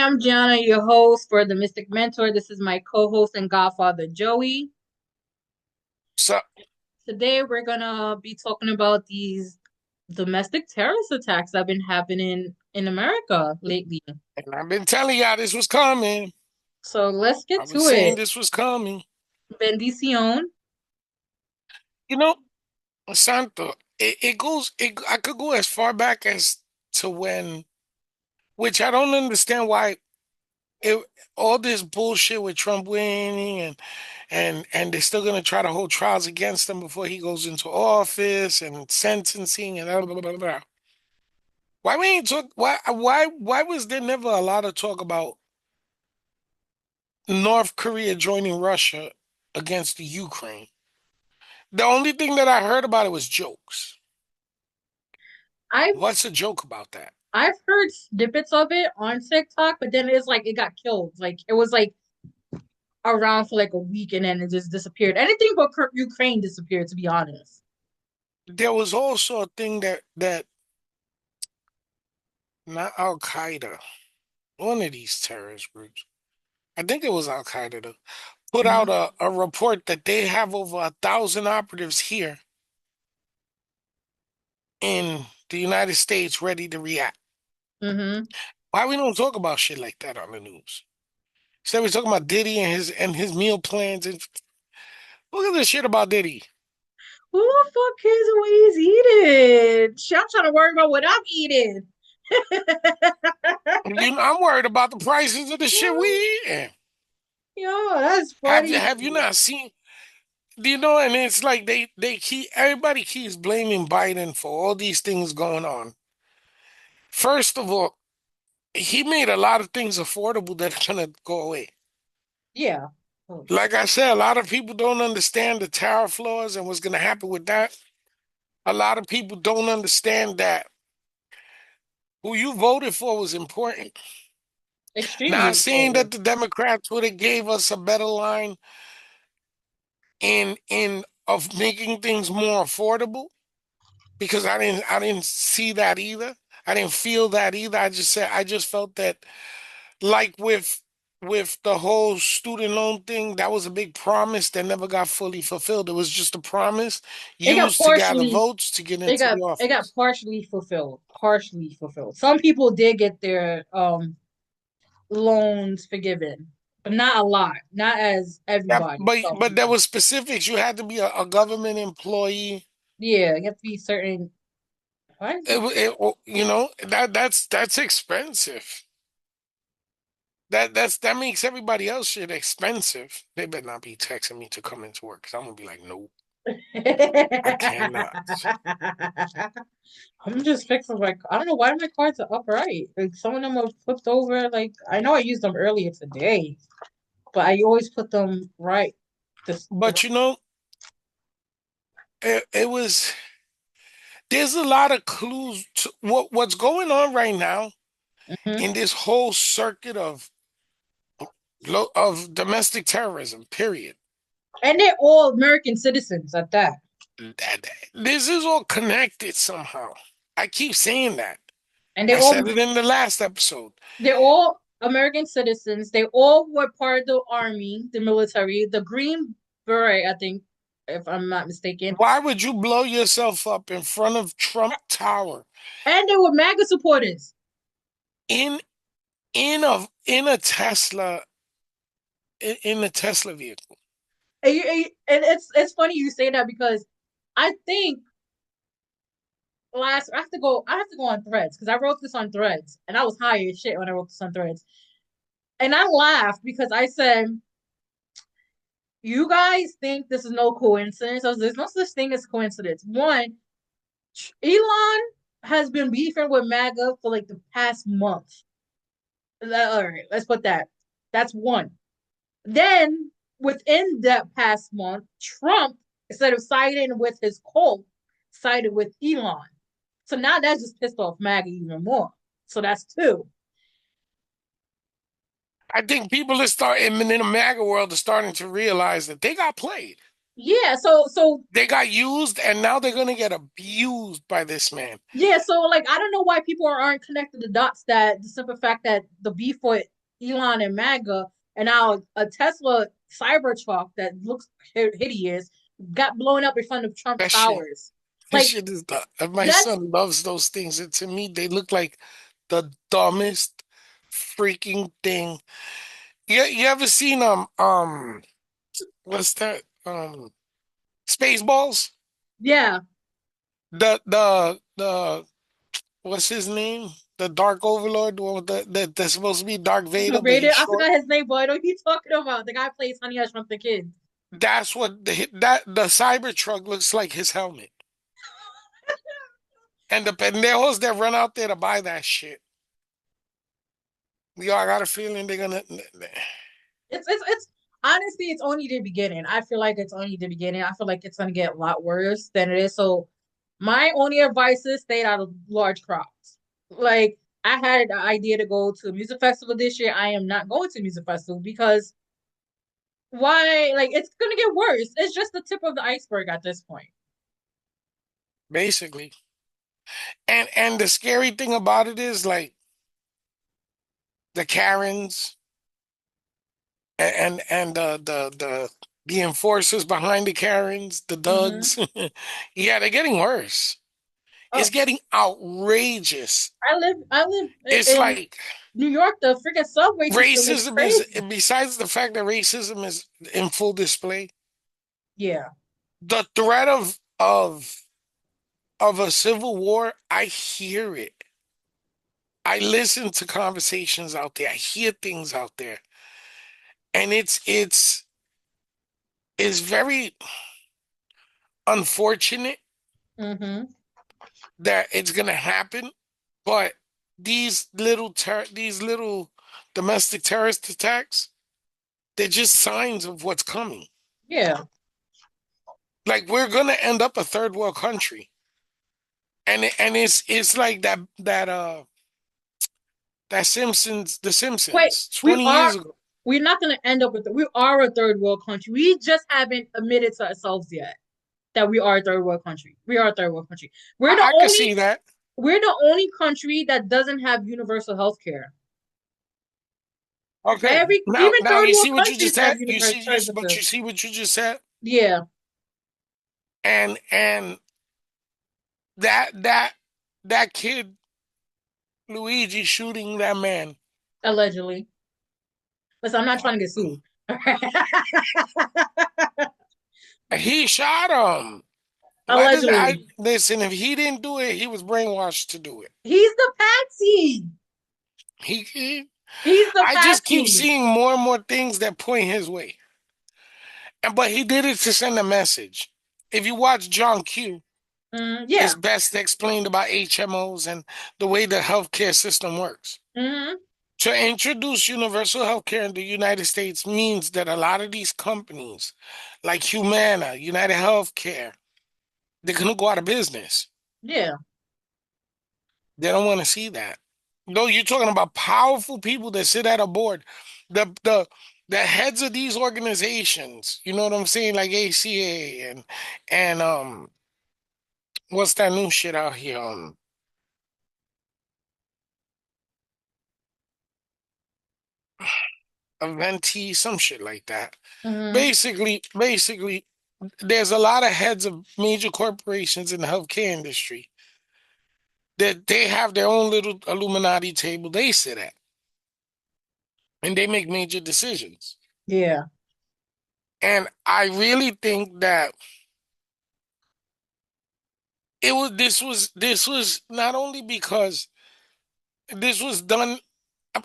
I'm Gianna, your host for the Mystic Mentor. This is my co-host and Godfather Joey. So, Today we're gonna be talking about these domestic terrorist attacks that have been happening in America lately. and I've been telling y'all this was coming. So let's I get was to saying it. this was coming. Bendición. You know, Santo, I could go as far back as to when, which I don't understand why it, all this bullshit with Trump winning and they're still gonna try to hold trials against him before he goes into office and sentencing and blah, blah, blah, blah. Why we ain't talk, why was there never a lot of talk about North Korea joining Russia against the Ukraine? The only thing that I heard about it was jokes. I've What's a joke about that? I've heard snippets of it on TikTok, but then it's like it got killed. Like it was like around for like a week and then it just disappeared. Anything but Ukraine disappeared, to be honest. There was also a thing that not Al Qaeda, one of these terrorist groups. I think it was Al Qaeda though, put out Mhm. a report that they have over 1,000 operatives here in the United States ready to react. Mhm. Why we don't talk about shit like that on the news? Instead, we talking about Diddy and his meal plans and look at this shit about Diddy. Who the fuck cares what he's eating? I'm trying to worry about what I'm eating. I'm worried about the prices of the shit we eating. Yo, that's Have you funny. have you not seen? Do you know? And it's like they keep everybody keeps blaming Biden for all these things going on. First of all, he made a lot of things affordable that are gonna go away. Yeah. Oh, Like I said, a lot of people don't understand the tariff laws and what's gonna happen with that. A lot of people don't understand that who you voted for was important. extremely Not saying important. that the Democrats would have gave us a better line in of making things more affordable, because I didn't see that either. I didn't feel that either. I just felt that, like with the whole student loan thing, that was a big promise that never got fully fulfilled. It was just a promise It got used to gather partially votes to get it into got the it got office. partially fulfilled. Partially fulfilled. Some people did get their loans forgiven, but not a lot. Not as Yeah, everybody. Some but there people. was specifics. You had to be a government employee. Yeah, you have to be certain. What? That's expensive. That makes everybody else shit expensive. They better not be texting me to come into work because I'm gonna be like, nope, I cannot. I'm just fixing my. I don't know why my cards are upright. Like some of them are flipped over. Like I know I used them earlier today, but I always put them right. This. But it was. There's a lot of clues to what's going on right now Mhm. in this whole circuit of domestic terrorism. Period. And they're all American citizens at that. This is all connected somehow. I keep saying that. And I said it in the last episode. they're all American citizens. They all were part of the army, the military, the Green Beret, I think, if I'm not mistaken. Why would you blow yourself up in front of Trump Tower And they were MAGA supporters. in in a Tesla in a Tesla vehicle? And it's funny you say that because I think I have to go on threads because I wrote this on threads and I was high as shit when I wrote this on threads. And I laughed because I said, you guys think this is no coincidence. So there's no such thing as coincidence. One, Elon has been beefing with MAGA for like the past month. All right, let's put that. That's one. Then within that past month, Trump, instead of siding with his cult, sided with Elon. So now that's just pissed off MAGA even more. So that's two. I think people are starting in the MAGA world are starting to realize that they got played. Yeah, so They got used, and now they're gonna get abused by this man. yeah, so like I don't know why people aren't connecting the dots that the simple fact that the beef with Elon and MAGA, and now a Tesla Cybertruck that looks hideous got blown up in front of Trump That shit. Towers. That Like shit is dumb. My that's son loves those things, and to me, they look like the dumbest freaking thing. You ever seen what's that? Spaceballs? yeah. The what's his name? The Dark Overlord, the one with that's supposed to be Dark Vader, but Vader. he's I short. forgot his name, but I know who you talking about. The guy plays Honey I Shrunk the Kids. That's what the Cybertruck looks like his helmet. And the pendejos that run out there to buy that shit. Yo, I got a feeling they're gonna. It's honestly it's only the beginning. I feel like it's only the beginning. I feel like it's gonna get a lot worse than it is. So my only advice is stay out of large crowds. Like I had the idea to go to a music festival this year. I am not going to a music festival because why? Like it's gonna get worse. It's just the tip of the iceberg at this point. Basically. And the scary thing about it is like the Karens and the enforcers behind the Karens, the Hmm. Dugs. Yeah, they're getting worse. It's Oh, getting outrageous. I live It's in like New York. The freaking subway system is racism is, crazy. besides the fact that racism is in full display, Yeah. the threat of a civil war, I hear it. I listen to conversations out there. I hear things out there. And it's very unfortunate Hmm. that it's gonna happen, but these little domestic terrorist attacks, they're just signs of what's coming. Yeah. Like we're gonna end up a third world country. And it's like that The Wait, Simpsons we 20 are years ago. we're not going to end up with we are a third world country. We just haven't admitted to ourselves yet that we are a third world country. We are a third world country. We're the I could only see that. we're the only country that doesn't have universal health care. Okay. Every Now even now third you world see what you countries just have said? You universal see you but services. you see what you just said? Yeah, And that that kid Luigi shooting that man. allegedly. Listen, I'm not Oh, trying to get sued. he shot him. Why does I Allegedly, listen? If he didn't do it, he was brainwashed to do it. he's the patsy. He He's the I just keep patsy. seeing more and more things that point his way. And but he did it to send a message. If you watch John Q, it's Yeah. best explained about HMOs and the way the healthcare system works. Hmm. To introduce universal healthcare in the United States means that a lot of these companies, like Humana, United Healthcare, they're gonna go out of business. Yeah. They don't want to see that. No, you're talking about powerful people that sit at a board. The heads of these organizations, you know what I'm saying, like ACA and what's that new shit out here? Aventi, some shit like that. Hmm. Basically, there's a lot of heads of major corporations in the healthcare industry that they have their own little Illuminati table they sit at, and they make major decisions. Yeah. And I really think that this was not only because this was done.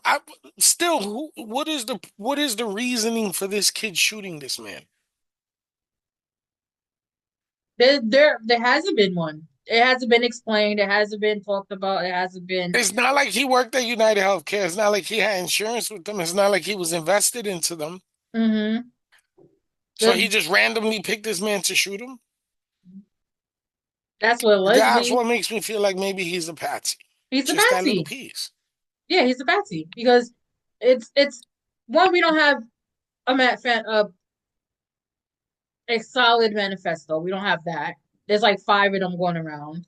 I, still, what is the reasoning for this kid shooting this man? There hasn't been one. It hasn't been explained. It hasn't been talked about. It hasn't been. It's not like he worked at United Healthcare. It's not like he had insurance with them. It's not like he was invested into them. Hmm. So he just randomly picked this man to shoot him. That's what That's allegedly what makes me feel like maybe he's a patsy. he's a Just that little patsy. piece. Yeah, he's a patsy because it's one we don't have a solid manifesto. We don't have that. There's like five of them going around.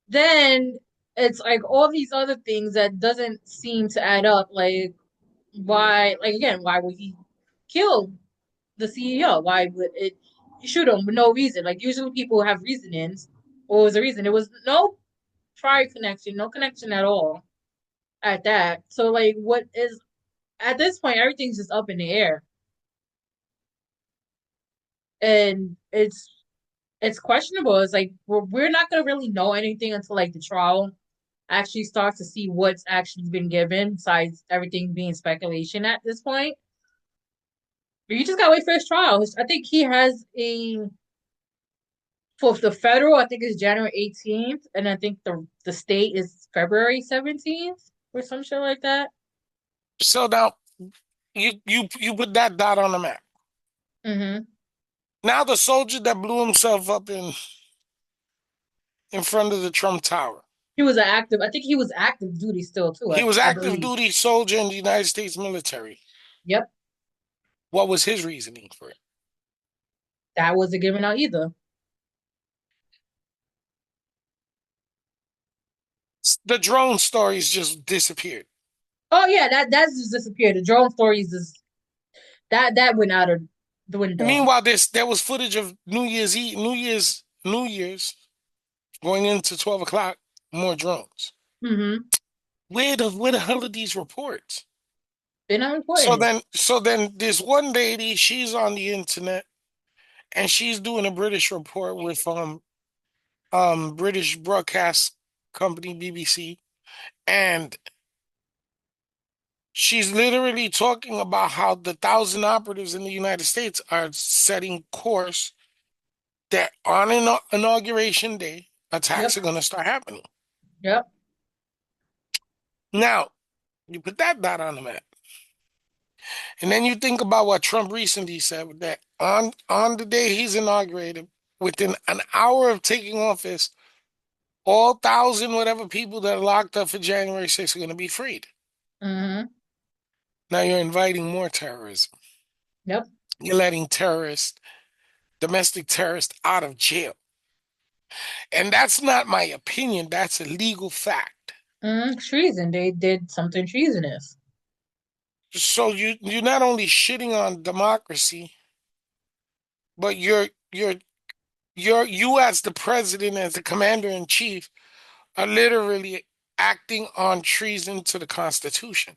Then it's like all these other things that doesn't seem to add up. Like Why, like again, why would he kill the CEO? Why would it shoot him with no reason? Like usually people have reasonings. What was the reason? It was no prior connection, no connection at all at that. So like what is at this point everything's just up in the air. And it's questionable. It's like we're not gonna really know anything until like the trial actually starts to see what's actually been given, besides everything being speculation at this point. But you just gotta wait for his trial. I think he has a for the federal, I think it's January 18th, and I think the state is February 17th or some shit like that. So now you put that dot on the map. Mm-hmm. Now the soldier that blew himself up in front of the Trump Tower. He was an active. I think he was active duty still too. He was I active believe. duty soldier in the United States military. Yep, What was his reasoning for it? that wasn't given out either. The drone stories just disappeared. Oh yeah, that's just disappeared. The drone stories is that went out of the window. Meanwhile, there was footage of New Year's Eve, New Year's going into 12 o'clock. More drones. Mm-hmm. Where the hell are these reports? They're not So reporting it. then, so then, this one lady, she's on the internet and she's doing a British report with British broadcast company BBC, and she's literally talking about how the 1,000 operatives in the United States are setting course that on inauguration day, attacks Yep. are going to start happening. Yep. Now, you put that dot on the map, and then you think about what Trump recently said that on the day he's inaugurated, within an hour of taking office, all thousand whatever people that are locked up for January 6th are going to be freed. Mm-hmm. Now you're inviting more terrorism. Yep. You're letting terrorists, domestic terrorists, out of jail. And that's not my opinion. That's a legal fact. Mm-hmm. Treason. They did something treasonous. So you're not only shitting on democracy, but you as the president, as the commander in chief, are literally acting on treason to the Constitution.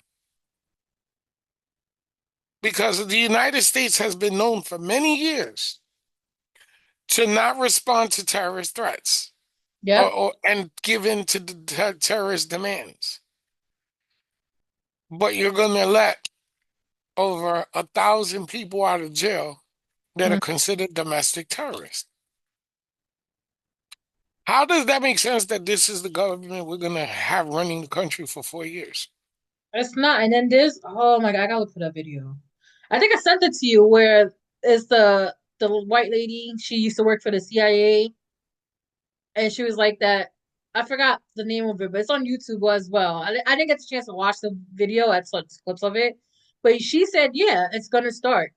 Because the United States has been known for many years to not respond to terrorist threats Yep. or and give in to the terrorist demands. But you're going to let over 1,000 people out of jail that are Mm. considered domestic terrorists. How does that make sense that this is the government we're going to have running the country for 4 years? It's not. And then there's oh my God, I gotta look for that video. I think I sent it to you where it's the white lady. She used to work for the CIA, and she was like that. I forgot the name of it, but it's on YouTube as well. I didn't get the chance to watch the video. I saw clips of it, but she said, "Yeah, it's gonna start."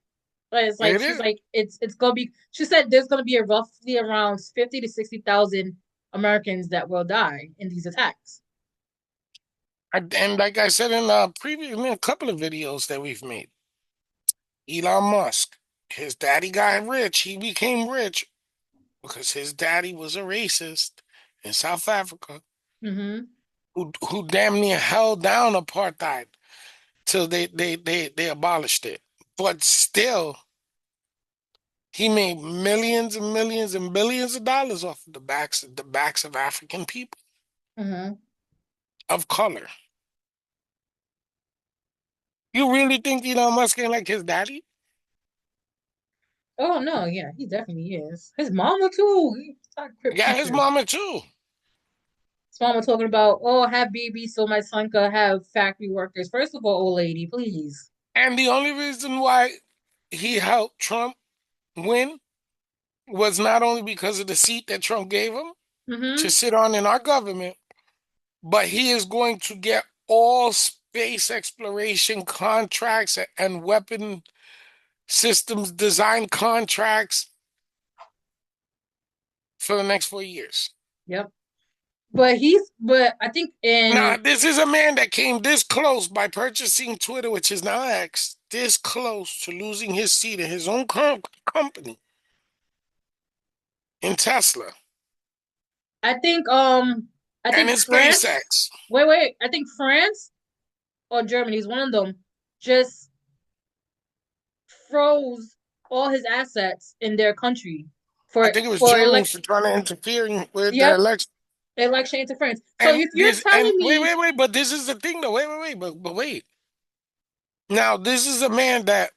But it's like It she's is. like it's gonna be. She said there's gonna be a roughly around 50 to 60,000 Americans that will die in these attacks. And like I said in a couple of videos that we've made, Elon Musk, his daddy got rich. He became rich because his daddy was a racist in South Africa Mm-hmm. who damn near held down apartheid till they abolished it. But still, he made millions and millions and billions of dollars off of the backs of African people Mm-hmm. of color. You really think Elon Musk ain't like his daddy? Oh no, yeah, he definitely is. His mama too. He talk crip Yeah, his creature. mama too. His mama talking about, oh, have babies so my son could have factory workers. First of all, old lady, please. And the only reason why he helped Trump win was not only because of the seat that Trump gave him to Mm-hmm. sit on in our government, but he is going to get all space exploration contracts and weapon systems design contracts for the next 4 years. Yep. but I think Now, in this is a man that came this close by purchasing Twitter, which is now X, this close to losing his seat in his own company in Tesla I think I and think in France. SpaceX. Wait. I think France or Germany is one of them. Just froze all his assets in their country I think it was for Germany elect. for trying to interfere with the Yep, election. election interference. So And if you're this, and telling me, wait, but this is the thing though. But wait. Now, this is a man that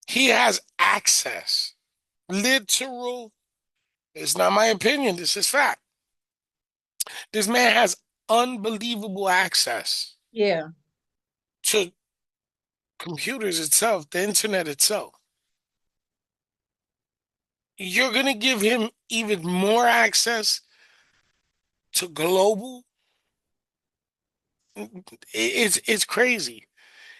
he has access. Literal, it's not my opinion, this is fact. This man has unbelievable access yeah, to computers itself, the internet itself. You're going to give him even more access to global. It's crazy.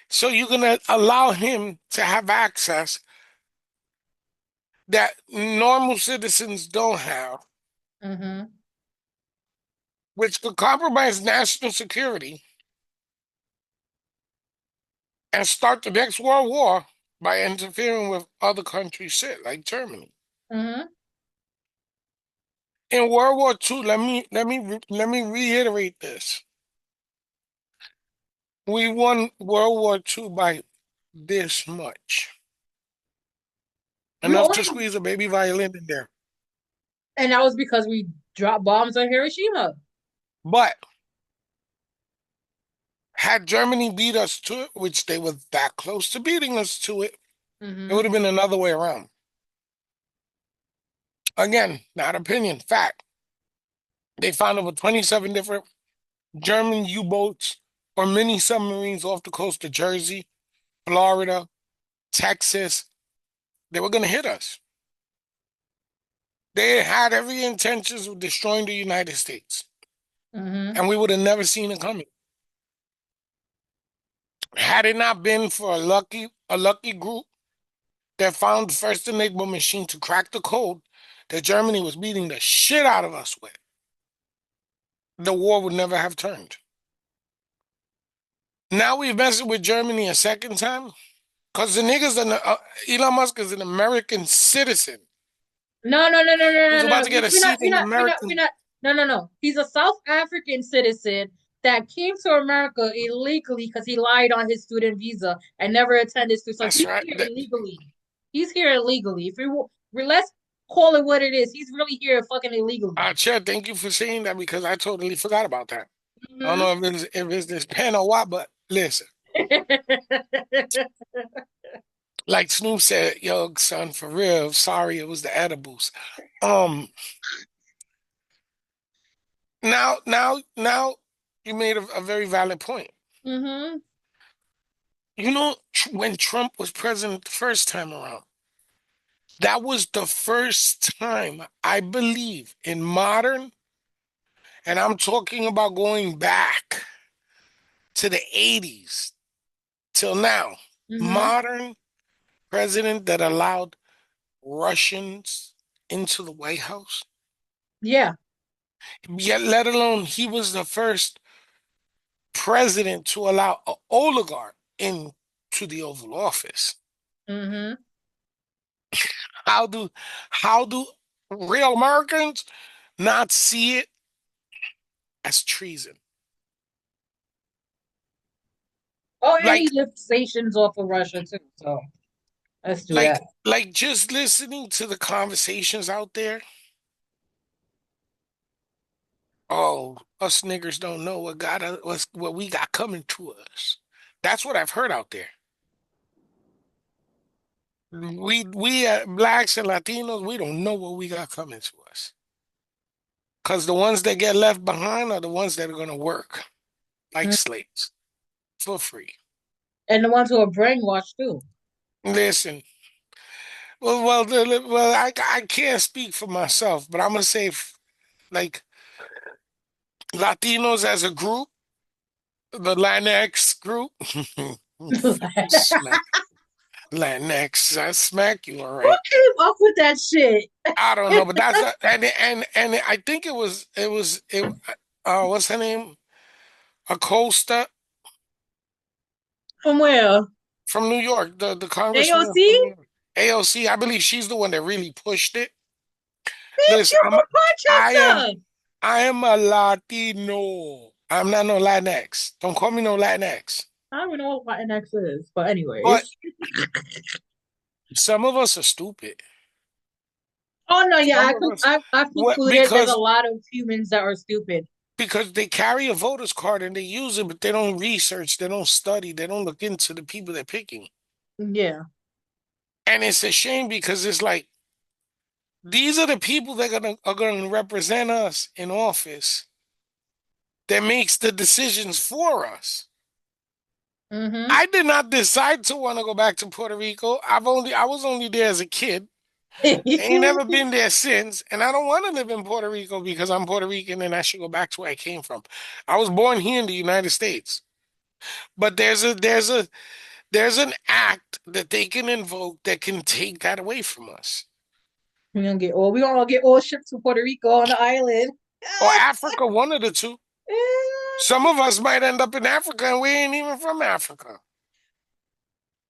So you're going to allow him to have access that normal citizens don't have, mm-hmm, which could compromise national security and start the next world war by interfering with other countries' shit, like Germany. mm-hmm, In World War II, let me reiterate this. We won World War II by this much. we Enough to only, squeeze a baby violin in there. and that was because we dropped bombs on Hiroshima. But had Germany beat us to it, which they were that close to beating us to it, it Mm-hmm, would have been another way around. Again, not opinion, fact. They found over 27 different German U-boats or mini submarines off the coast of Jersey, Florida, Texas. They were going to hit us. They had every intentions of destroying the United States, mm-hmm, and we would have never seen it coming. Had it not been for a lucky group that found the first Enigma machine to crack the code that Germany was beating the shit out of us with, the war would never have turned. Now we've messed with Germany a second time because the niggas, Elon Musk is an American citizen who's about no. to get a We're not, seat in we're American. not. No. He's a South African citizen that came to America illegally because he lied on his student visa and never attended school. So That's he's right. here illegally. He's here illegally. If let's call it what it is, he's really here fucking illegally. Chad, thank you for saying that because I totally forgot about that. I don't Hmm. know if it's this pen or what, but listen, like Snoop said, yo, son, for real, sorry, it was the edibles. Um, now, you made a very valid point. Hmm. You know, when Trump was president the first time around, that was the first time I believe in modern, and I'm talking about going back to the 80s till now, Hmm. modern president that allowed Russians into the White House. Yeah. Yet, let alone he was the first president to allow an oligarch into the Oval Office. Hmm. How do how do real Americans not see it as treason? Oh, and he Like lifts stations off of Russia too. So let's do like that. like just listening to the conversations out there. Oh, us niggers don't know what we got coming to us. That's what I've heard out there. We blacks and Latinos, we don't know what we got coming to us. Because the ones that get left behind are the ones that are going to work like Mhm. slaves for free. And the ones who are brainwashed too. Listen, I can't speak for myself, but I'm gonna say, like Latinos as a group, the Latinx group, smack. Latinx, I smack you, all Who right. came up with that shit? I don't know, but that's a, and I think what's her name? Acosta From where? from New York, the congresswoman AOC? from New York. AOC, I believe she's the one that really pushed it. Bitch, Listen, you from I am Portchester. I am a Latino. I'm not no Latinx. Don't call me no Latinx. I don't even know what NX is, but But anyways. some of us are stupid. Oh no, yeah, Some of us, I've what concluded there's a lot of humans that are stupid. because they carry a voter's card and they use it, but they don't research, they don't study, they don't look into the people they're picking. Yeah. And it's a shame because it's like these are the people that are gonna represent us in office that makes the decisions for us. Mm-hmm. I did not decide to want to go back to Puerto Rico. I was only there as a kid. Ain't never been there since, and I don't want to live in Puerto Rico because I'm Puerto Rican and I should go back to where I came from. I was born here in the United States, but there's an act that they can invoke that can take that away from us. We gonna get all shipped to Puerto Rico on the island. Or Africa, one of the two. Some of us might end up in Africa and we ain't even from Africa.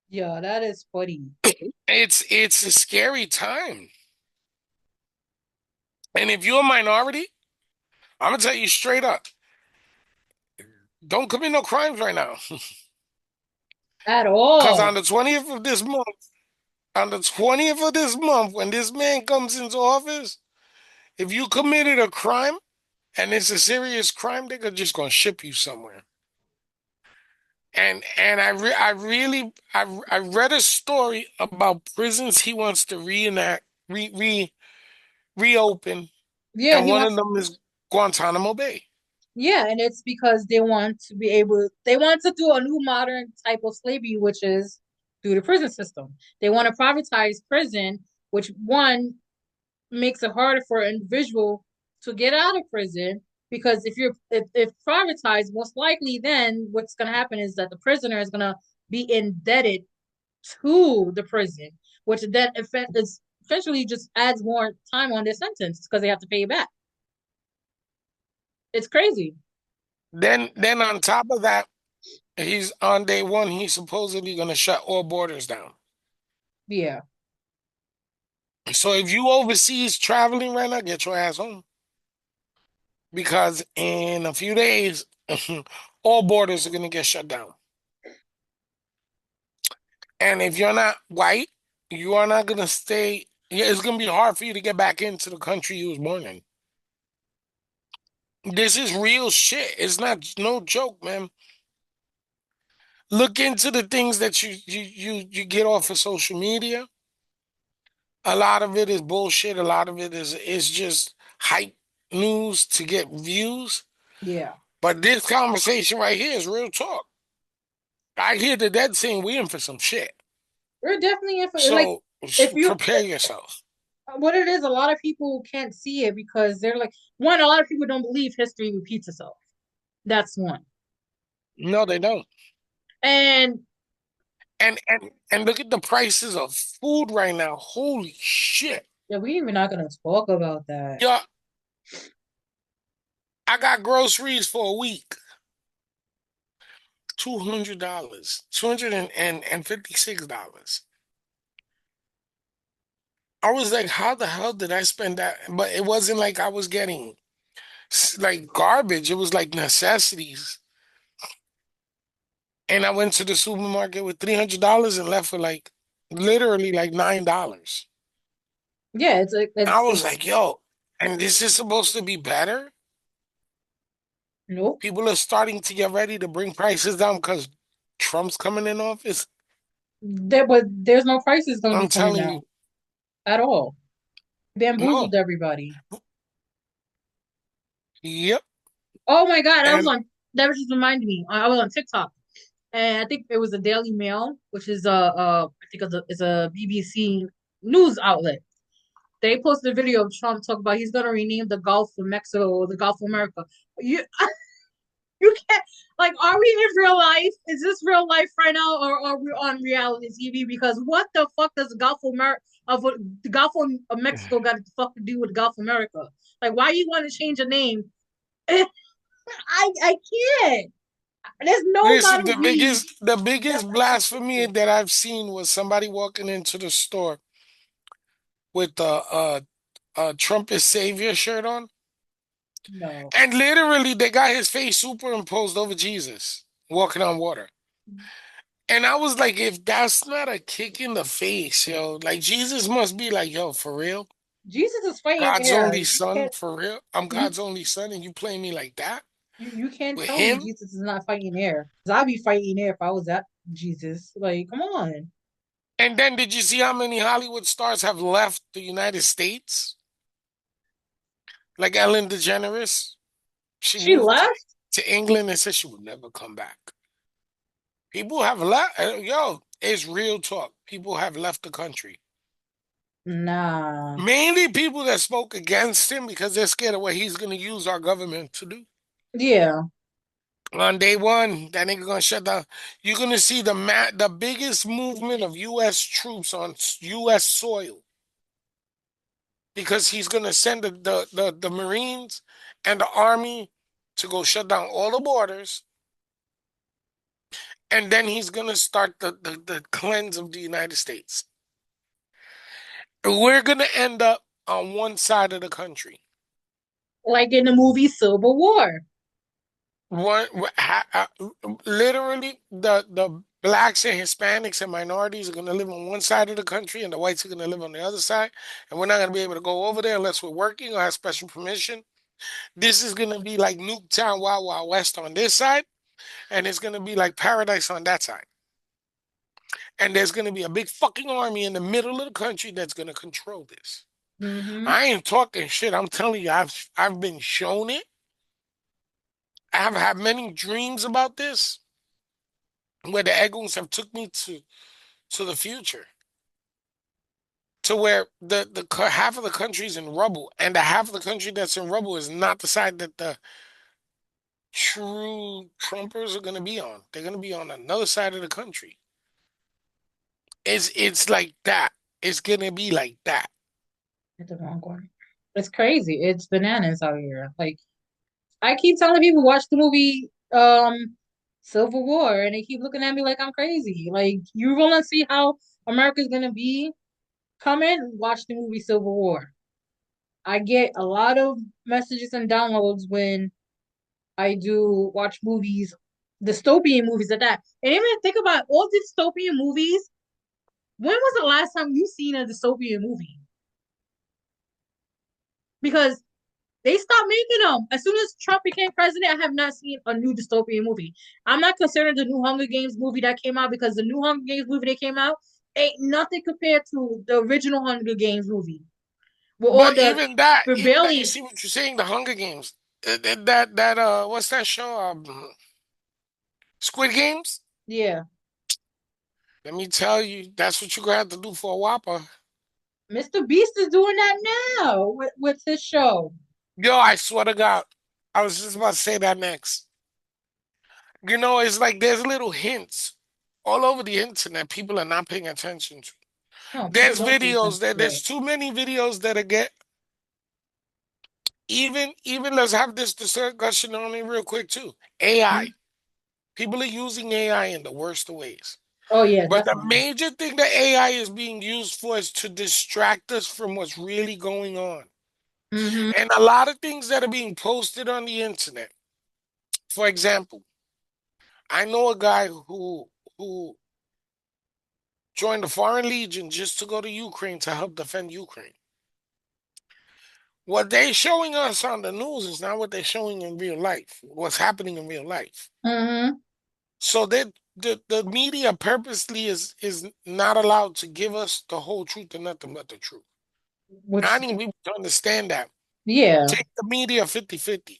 Yeah, that is funny. It's a scary time. And if you're a minority, I'm gonna tell you straight up, don't commit no crimes right now. At Because all. on the 20th of this month, when this man comes into office, if you committed a crime and it's a serious crime, they're just gonna ship you somewhere. And I read a story about prisons he wants to reenact reopen, Yeah, and he one wants of them is Guantanamo Bay. yeah, and it's because they want to do a new modern type of slavery, which is through the prison system. They want to privatize prison, which one makes it harder for an individual to get out of prison because if privatized, most likely then what's going to happen is that the prisoner is going to be indebted to the prison, which then is essentially just adds more time on their sentence because they have to pay it back. It's crazy. Then on top of that, he's on day one, he's supposedly gonna shut all borders down. Yeah. So if you overseas traveling right now, get your ass home. Because in a few days, all borders are gonna get shut down. And if you're not white, you are not gonna stay. Yeah, it's gonna be hard for you to get back into the country you was born in. This is real shit. It's not no joke, man. Look into the things that you get off of social media. A lot of it is bullshit. A lot of it is just hype news to get views. Yeah. But this conversation right here is real talk. I hear the dead saying we in for some shit. We're definitely in for like So if you prepare yourself. what it is, a lot of people can't see it because they're like one, a lot of people don't believe history repeats itself. That's one. No, they don't. And And look at the prices of food right now. Holy shit. yeah, we even not gonna talk about that. Yeah, I got groceries for a week. $200. $256. I was like, how the hell did I spend that? But it wasn't like I was getting like garbage. It was like necessities. And I went to the supermarket with $300 and left with like literally like $9. Yeah, it's like I was like, yo, and this is supposed to be better? nope. People are starting to get ready to bring prices down because Trump's coming in office. But there's no prices gonna be I'm coming telling down you, at all. no. Bamboozled everybody. Yep. Oh my God, And that was just reminded me. I was on TikTok and I think it was the Daily Mail, which is I think it's a BBC news outlet. They posted a video of Trump talking about he's gonna rename the Gulf of Mexico or the Gulf of America. You you can't. Like, are we in real life? Is this real life right now, or are we on reality TV? Because what the fuck does the Gulf of Mexico got to fuck to do with Gulf of America? Like, why you want to change a name? I can't. There's no Listen, amount of weed the that biggest I can blasphemy fix that I've seen was somebody walking into the store with a Trump is Savior shirt on, No. and literally they got his face superimposed over Jesus walking on water. And I was like, if that's not a kick in the face, yo, like Jesus must be like, yo, for real? Jesus is fighting God's air. only You son, can't for real? I'm you God's only son, and you play me like that you can't with tell me him? Jesus is not fighting air. Cause I'd be fighting air if I was that Jesus. Like, come on. And then did you see how many Hollywood stars have left the United States? Like Ellen DeGeneres, she She moved left? to England and said she would never come back. People have left. Yo, it's real talk. People have left the country. Nah. Mainly people that spoke against him because they're scared of what he's going to use our government to do. Yeah. On day one, that nigga gonna shut down. You're gonna see the biggest movement of U.S. troops on U.S. soil because he's gonna send the Marines and the Army to go shut down all the borders, and then he's gonna start the cleanse of the United States. We're gonna end up on one side of the country. Like in the movie Civil War. One, literally, the blacks and Hispanics and minorities are going to live on one side of the country, and the whites are going to live on the other side. And we're not going to be able to go over there unless we're working or have special permission. This is going to be like Nuketown, Wild Wild West on this side, and it's going to be like Paradise on that side. And there's going to be a big fucking army in the middle of the country that's going to control this. Mm-hmm. I ain't talking shit. I'm telling you, I've been shown it. I have had many dreams about this, where the eggos have took me to the future, to where half of the country is in rubble, and the half of the country that's in rubble is not the side that the true Trumpers are going to be on. They're going to be on another side of the country. It's like that. It's going to be like that. Hit the wrong one. It's crazy. It's bananas out here. Like I keep telling people watch the movie Civil War and they keep looking at me like I'm crazy. Like you wanna see how America's gonna be coming? Watch the movie Civil War. I get a lot of messages and downloads when I do watch movies, dystopian movies at that. And even think about all dystopian movies. When was the last time you seen a dystopian movie? Because they stopped making them. As soon as Trump became president, I have not seen a new dystopian movie. I'm not considering the new Hunger Games movie that came out because the new Hunger Games movie that came out ain't nothing compared to the original Hunger Games movie. With all But the even that, you rebellion. see what you're saying, the Hunger Games. What's that show? Squid Games? Yeah. Let me tell you, that's what you're going to have to do for a Whopper. Mr. Beast is doing that now with his show. Yo, I swear to God, I was just about to say that next. You know, it's like there's little hints all over the internet people are not paying attention to. No, people There's don't pay videos attention that to it. there's too many videos that are get even let's have this discussion on it real quick too. AI. People are using AI in the worst of ways. Oh yeah, But the definitely. major thing that AI is being used for is to distract us from what's really going on. Mm-hmm. And a lot of things that are being posted on the internet. For example, I know a guy who joined the Foreign Legion just to go to Ukraine to help defend Ukraine. What they're showing us on the news is not what they're showing in real life, what's happening in real life. Mm-hmm. So that the media purposely is not allowed to give us the whole truth and nothing but the truth. I Which need people to understand that. yeah, Take the media 50-50.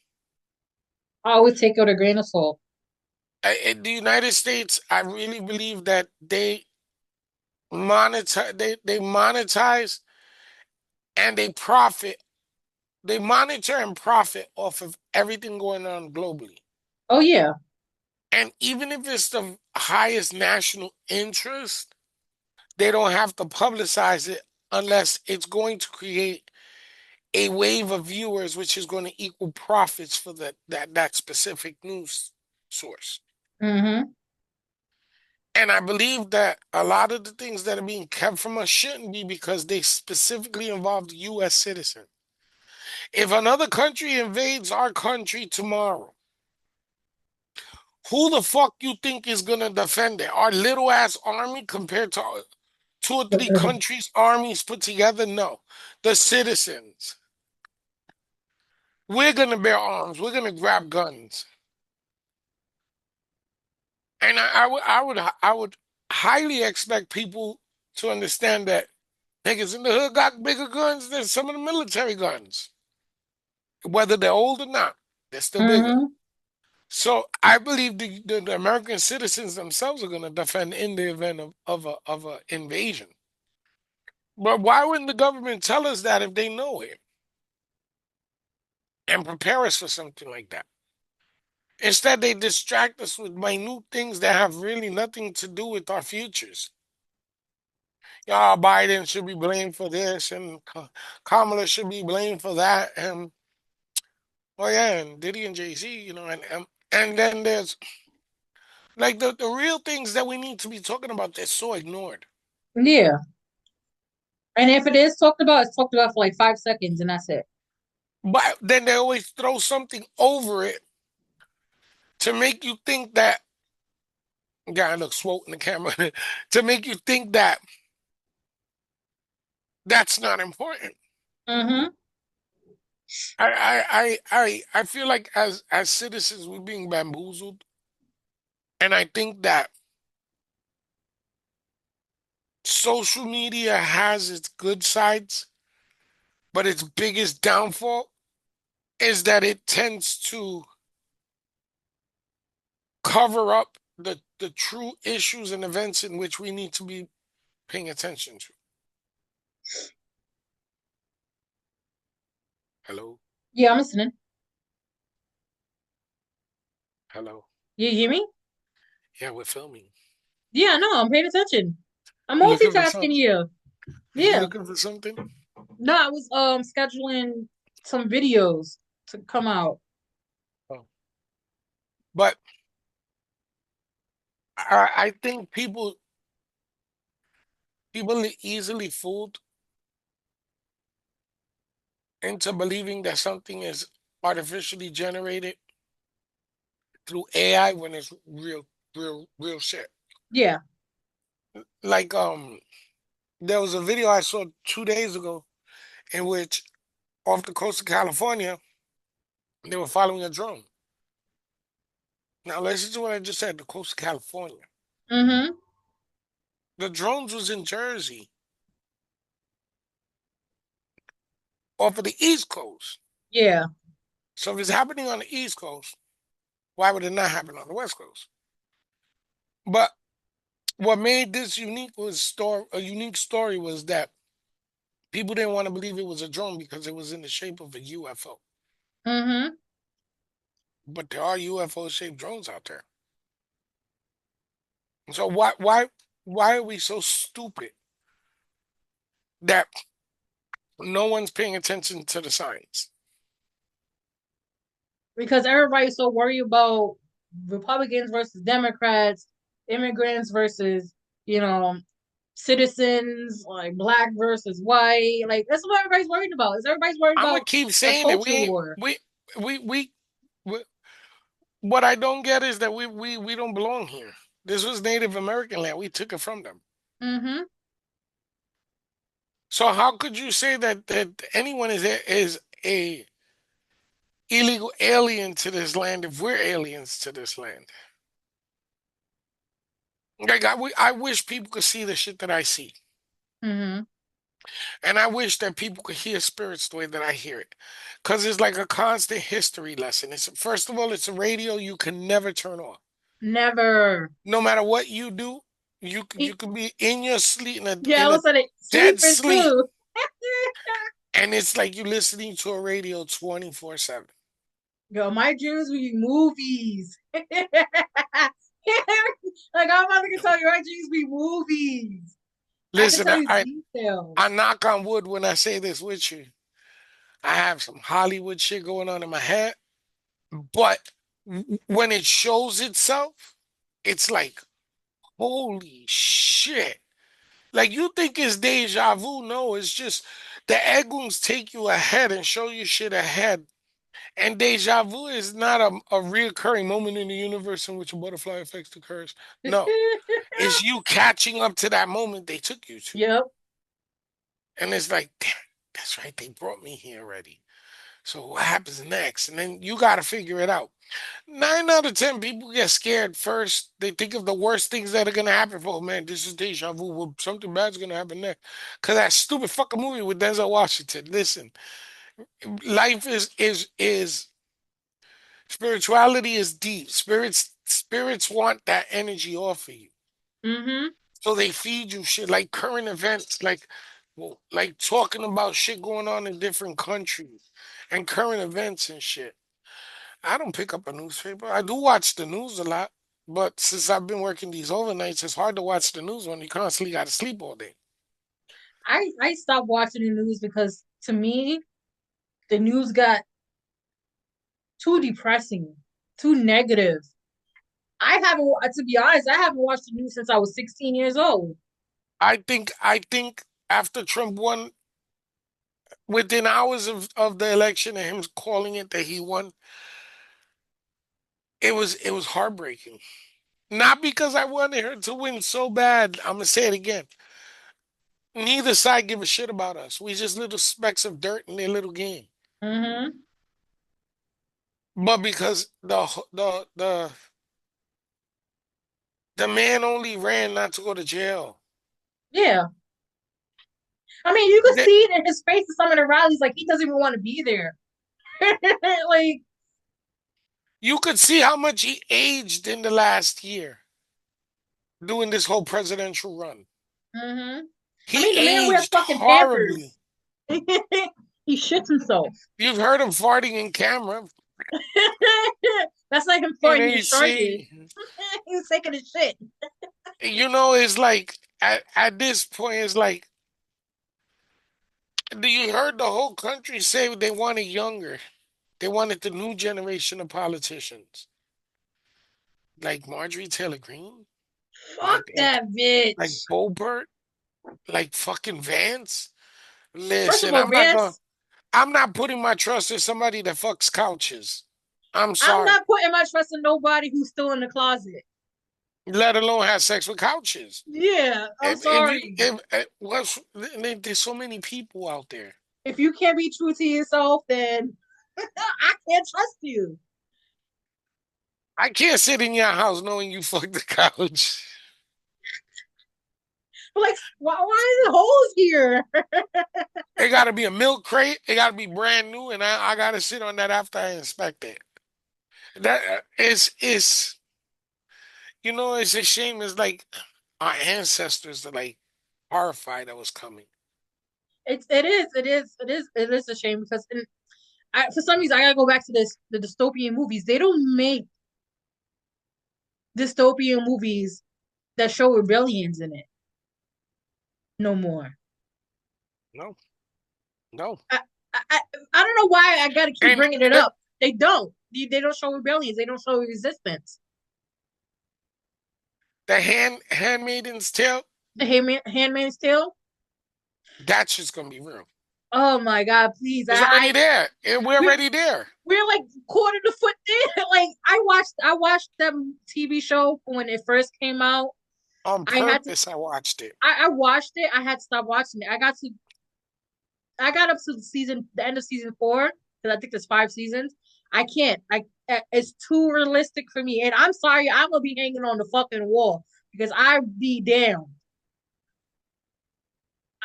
I always take it with a grain of salt. In the United States, I really believe that they monetize and they profit. They monitor and profit off of everything going on globally. Oh yeah. And even if it's the highest national interest, they don't have to publicize it unless it's going to create a wave of viewers, which is going to equal profits for that specific news source. Mm-hmm. And I believe that a lot of the things that are being kept from us shouldn't be because they specifically involve U.S. citizens. If another country invades our country tomorrow, who the fuck you think is gonna defend it? Our little ass army compared to two or three countries' armies put together? No, the citizens. We're gonna bear arms. We're gonna grab guns. And I would highly expect people to understand that niggas in the hood got bigger guns than some of the military guns. Whether they're old or not, they're still bigger. Mm-hmm. So I believe the American citizens themselves are going to defend in the event of a invasion. But why wouldn't the government tell us that if they know it and prepare us for something like that? Instead, they distract us with minute things that have really nothing to do with our futures. Yeah, Biden should be blamed for this, and Kamala should be blamed for that, and well, yeah, and Diddy and Jay Z, and then there's like the real things that we need to be talking about. They're so ignored. Yeah. And if it is talked about, it's talked about for like 5 seconds and that's it. But then they always throw something over it to make you think that guy looks swole in the camera to make you think that that's not important. Mm-hmm. I feel like as citizens we're being bamboozled, and I think that social media has its good sides, but its biggest downfall is that it tends to cover up the true issues and events in which we need to be paying attention to. Hello, Yeah, I'm listening. hello. You hear me? Yeah, we're filming. Yeah, no, I'm paying attention. I'm You looking for multitasking something? you. You Yeah. looking for something? No, I was scheduling some videos to come out. Oh. But I think people are easily fooled into believing that something is artificially generated through AI when it's real shit. Yeah. Like there was a video I saw 2 days ago in which off the coast of California they were following a drone. Now listen to what I just said, the coast of California. Mm-hmm. The drones was in Jersey, off of the East Coast. Yeah. So if it's happening on the East Coast, why would it not happen on the West Coast? But what made this a unique story was that people didn't want to believe it was a drone because it was in the shape of a UFO. Mm-hmm. But there are UFO shaped drones out there. So why are we so stupid that no one's paying attention to the science? Because everybody's so worried about Republicans versus Democrats, immigrants versus, you know, citizens, like black versus white. Like that's what everybody's worried about. Is everybody's worried I'm gonna about keep a saying it. culture war. We, we what I don't get is that we don't belong here. This was Native American land. We took it from them. Mm-hmm. So how could you say that anyone is a illegal alien to this land if we're aliens to this land? Like I wish people could see the shit that I see, Mm-hmm. and I wish that people could hear spirits the way that I hear it, because it's like a constant history lesson. It's first of all, it's a radio you can never turn off. Never. No matter what you do, you E- could be in your sleep Yeah, I in a was at it dead sleeping sleep, too. and it's like you're listening to a radio 24/7. Yo, my dreams would be movies. you're watching these movies. I can Listen, tell you I details. knock on wood when I say this with you. I have some Hollywood shit going on in my head, but when it shows itself, it's like, holy shit. Like you think it's deja vu. No, it's just the eggoons take you ahead and show you shit ahead. And deja vu is not a reoccurring moment in the universe in which a butterfly effect occurs. No, it's you catching up to that moment they took you to. Yep. And it's like, damn, that's right, they brought me here already. So what happens next? And then you got to figure it out. 9 out of 10 people get scared first. They think of the worst things that are gonna happen. Oh man, this is deja vu. Well, something bad's gonna happen next. Cause that stupid fucking movie with Denzel Washington. Listen, life is spirituality is deep. Spirits want that energy off of you. Mm-hmm. So they feed you shit like current events, like well, like talking about shit going on in different countries and current events and shit. I don't pick up a newspaper. I do watch the news a lot, but since I've been working these overnights, it's hard to watch the news when you constantly got to sleep all day. I stopped watching the news because to me the news got too depressing, too negative. To be honest, I haven't watched the news since I was 16 years old. I think after Trump won, within hours of the election and him calling it that he won, it was heartbreaking. Not because I wanted her to win so bad. I'm gonna say it again. Neither side give a shit about us. We just little specks of dirt in their little game. Mm-hmm. But because the man only ran not to go to jail. Yeah. I mean, you could see it in his face at some of the rallies, like he doesn't even want to be there. Like, You could see how much he aged in the last year doing this whole presidential run. mm-hmm. I He mean, the man wears aged fucking horribly. Pampers. He shits himself. You've heard him farting in camera. That's like him You throwing know, his you shorty. see, He's taking a shit. it's like at this point, it's like, do you heard the whole country say they wanted younger? They wanted the new generation of politicians, like Marjorie Taylor Greene, Fuck like like that like bitch. Boebert, like fucking Vance. First of Listen, all, Vance, I'm not putting my trust in somebody that fucks couches. I'm I'm sorry. not putting my trust in nobody who's still in the closet. Let alone have sex with couches. Yeah, I'm If you sorry. if what's there's so many people out there. If you can't be true to yourself, then I can't trust you. I can't sit in your house knowing you fucked the couch. Like, why is it holes here? It got to be a milk crate. It got to be brand new, and I got to sit on that after I inspect it. That is it's a shame. It's like our ancestors are like horrified that was coming. It is a shame because for some reason I gotta go back to the dystopian movies. They don't make dystopian movies that show rebellions in it no more. No, no, I I, I don't know why I gotta keep and bringing it up. They don't. They don't show rebellions. They don't show resistance. the handmaiden's tale. The Handmaid's Tale. That's just gonna be real. Oh my God! Please, It's already there. We're we're already there we're like quarter the foot there. Like I watched that TV show when it first came out. on I had to purpose. I watched it. I watched it. I had to stop watching it. I got up to the end of season 4 because I think there's 5 seasons. I can't. It's too realistic for me. And I'm sorry, I'm gonna be hanging on the fucking wall because I be down.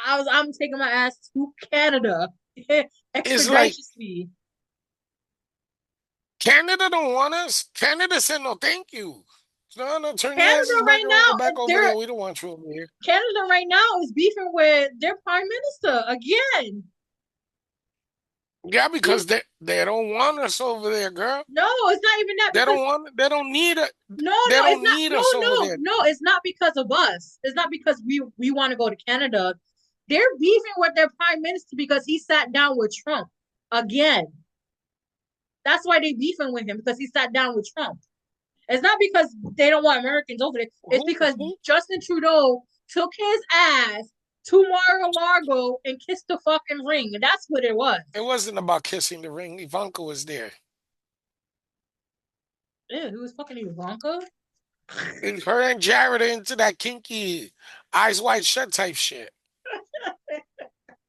I'm taking my ass to Canada It's like expeditiously. Canada don't want us. Canada said no, thank you. No, no, turn your Canada asses back right around, go now, back over they're there. We don't want you over here. Canada right now is beefing with their prime minister again. Yeah, He because they don't want us over there, girl. No, it's not even that because They don't need it. no, They it's don't not. need No, us over no, there. no, it's not because of us. It's not because we want to go to Canada. They're beefing with their prime minister because he sat down with Trump again. That's why they beefing with him because he sat down with Trump. It's not because they don't want Americans over there. It's because Who? Justin Trudeau took his ass to Mar-a-Lago and kissed the fucking ring. And that's what it was. It wasn't about kissing the ring. Ivanka was there. Ew, he was fucking Ivanka. And her and Jared are into that kinky eyes wide shut type shit.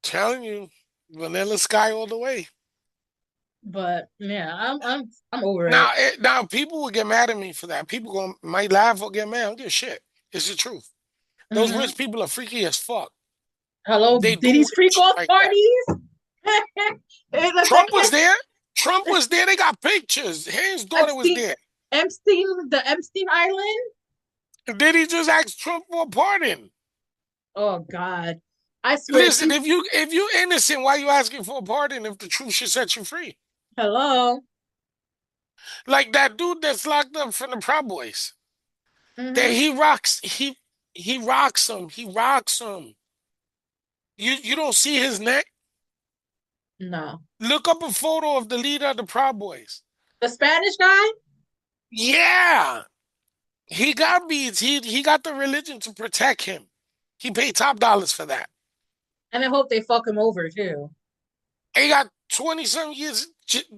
Telling you, Vanilla Sky all the way. But yeah, I'm over Now, it. now people will get mad at me for that. People might laugh or get mad. I don't give a shit. It's the truth. Those Mm-hmm. rich people are freaky as fuck. Hello, They did do these weird freak shit off like that. parties? It's like Trump was there. Trump was there. They got pictures. His daughter was Epstein, there. The Epstein Island. And then he just asked Trump for a pardon. Oh God, I swear. Listen, if you innocent, why you asking for a pardon if the truth should set you free? Hello. Like that dude that's locked up from the Proud Boys. That Mm-hmm. he rocks him. He rocks him. You don't see his neck? No, Look up a photo of the leader of the Proud Boys. the Spanish guy. Yeah. He got beads. He got the religion to protect him. He paid top dollars for that. And I hope they fuck him over too. He got 20 some years.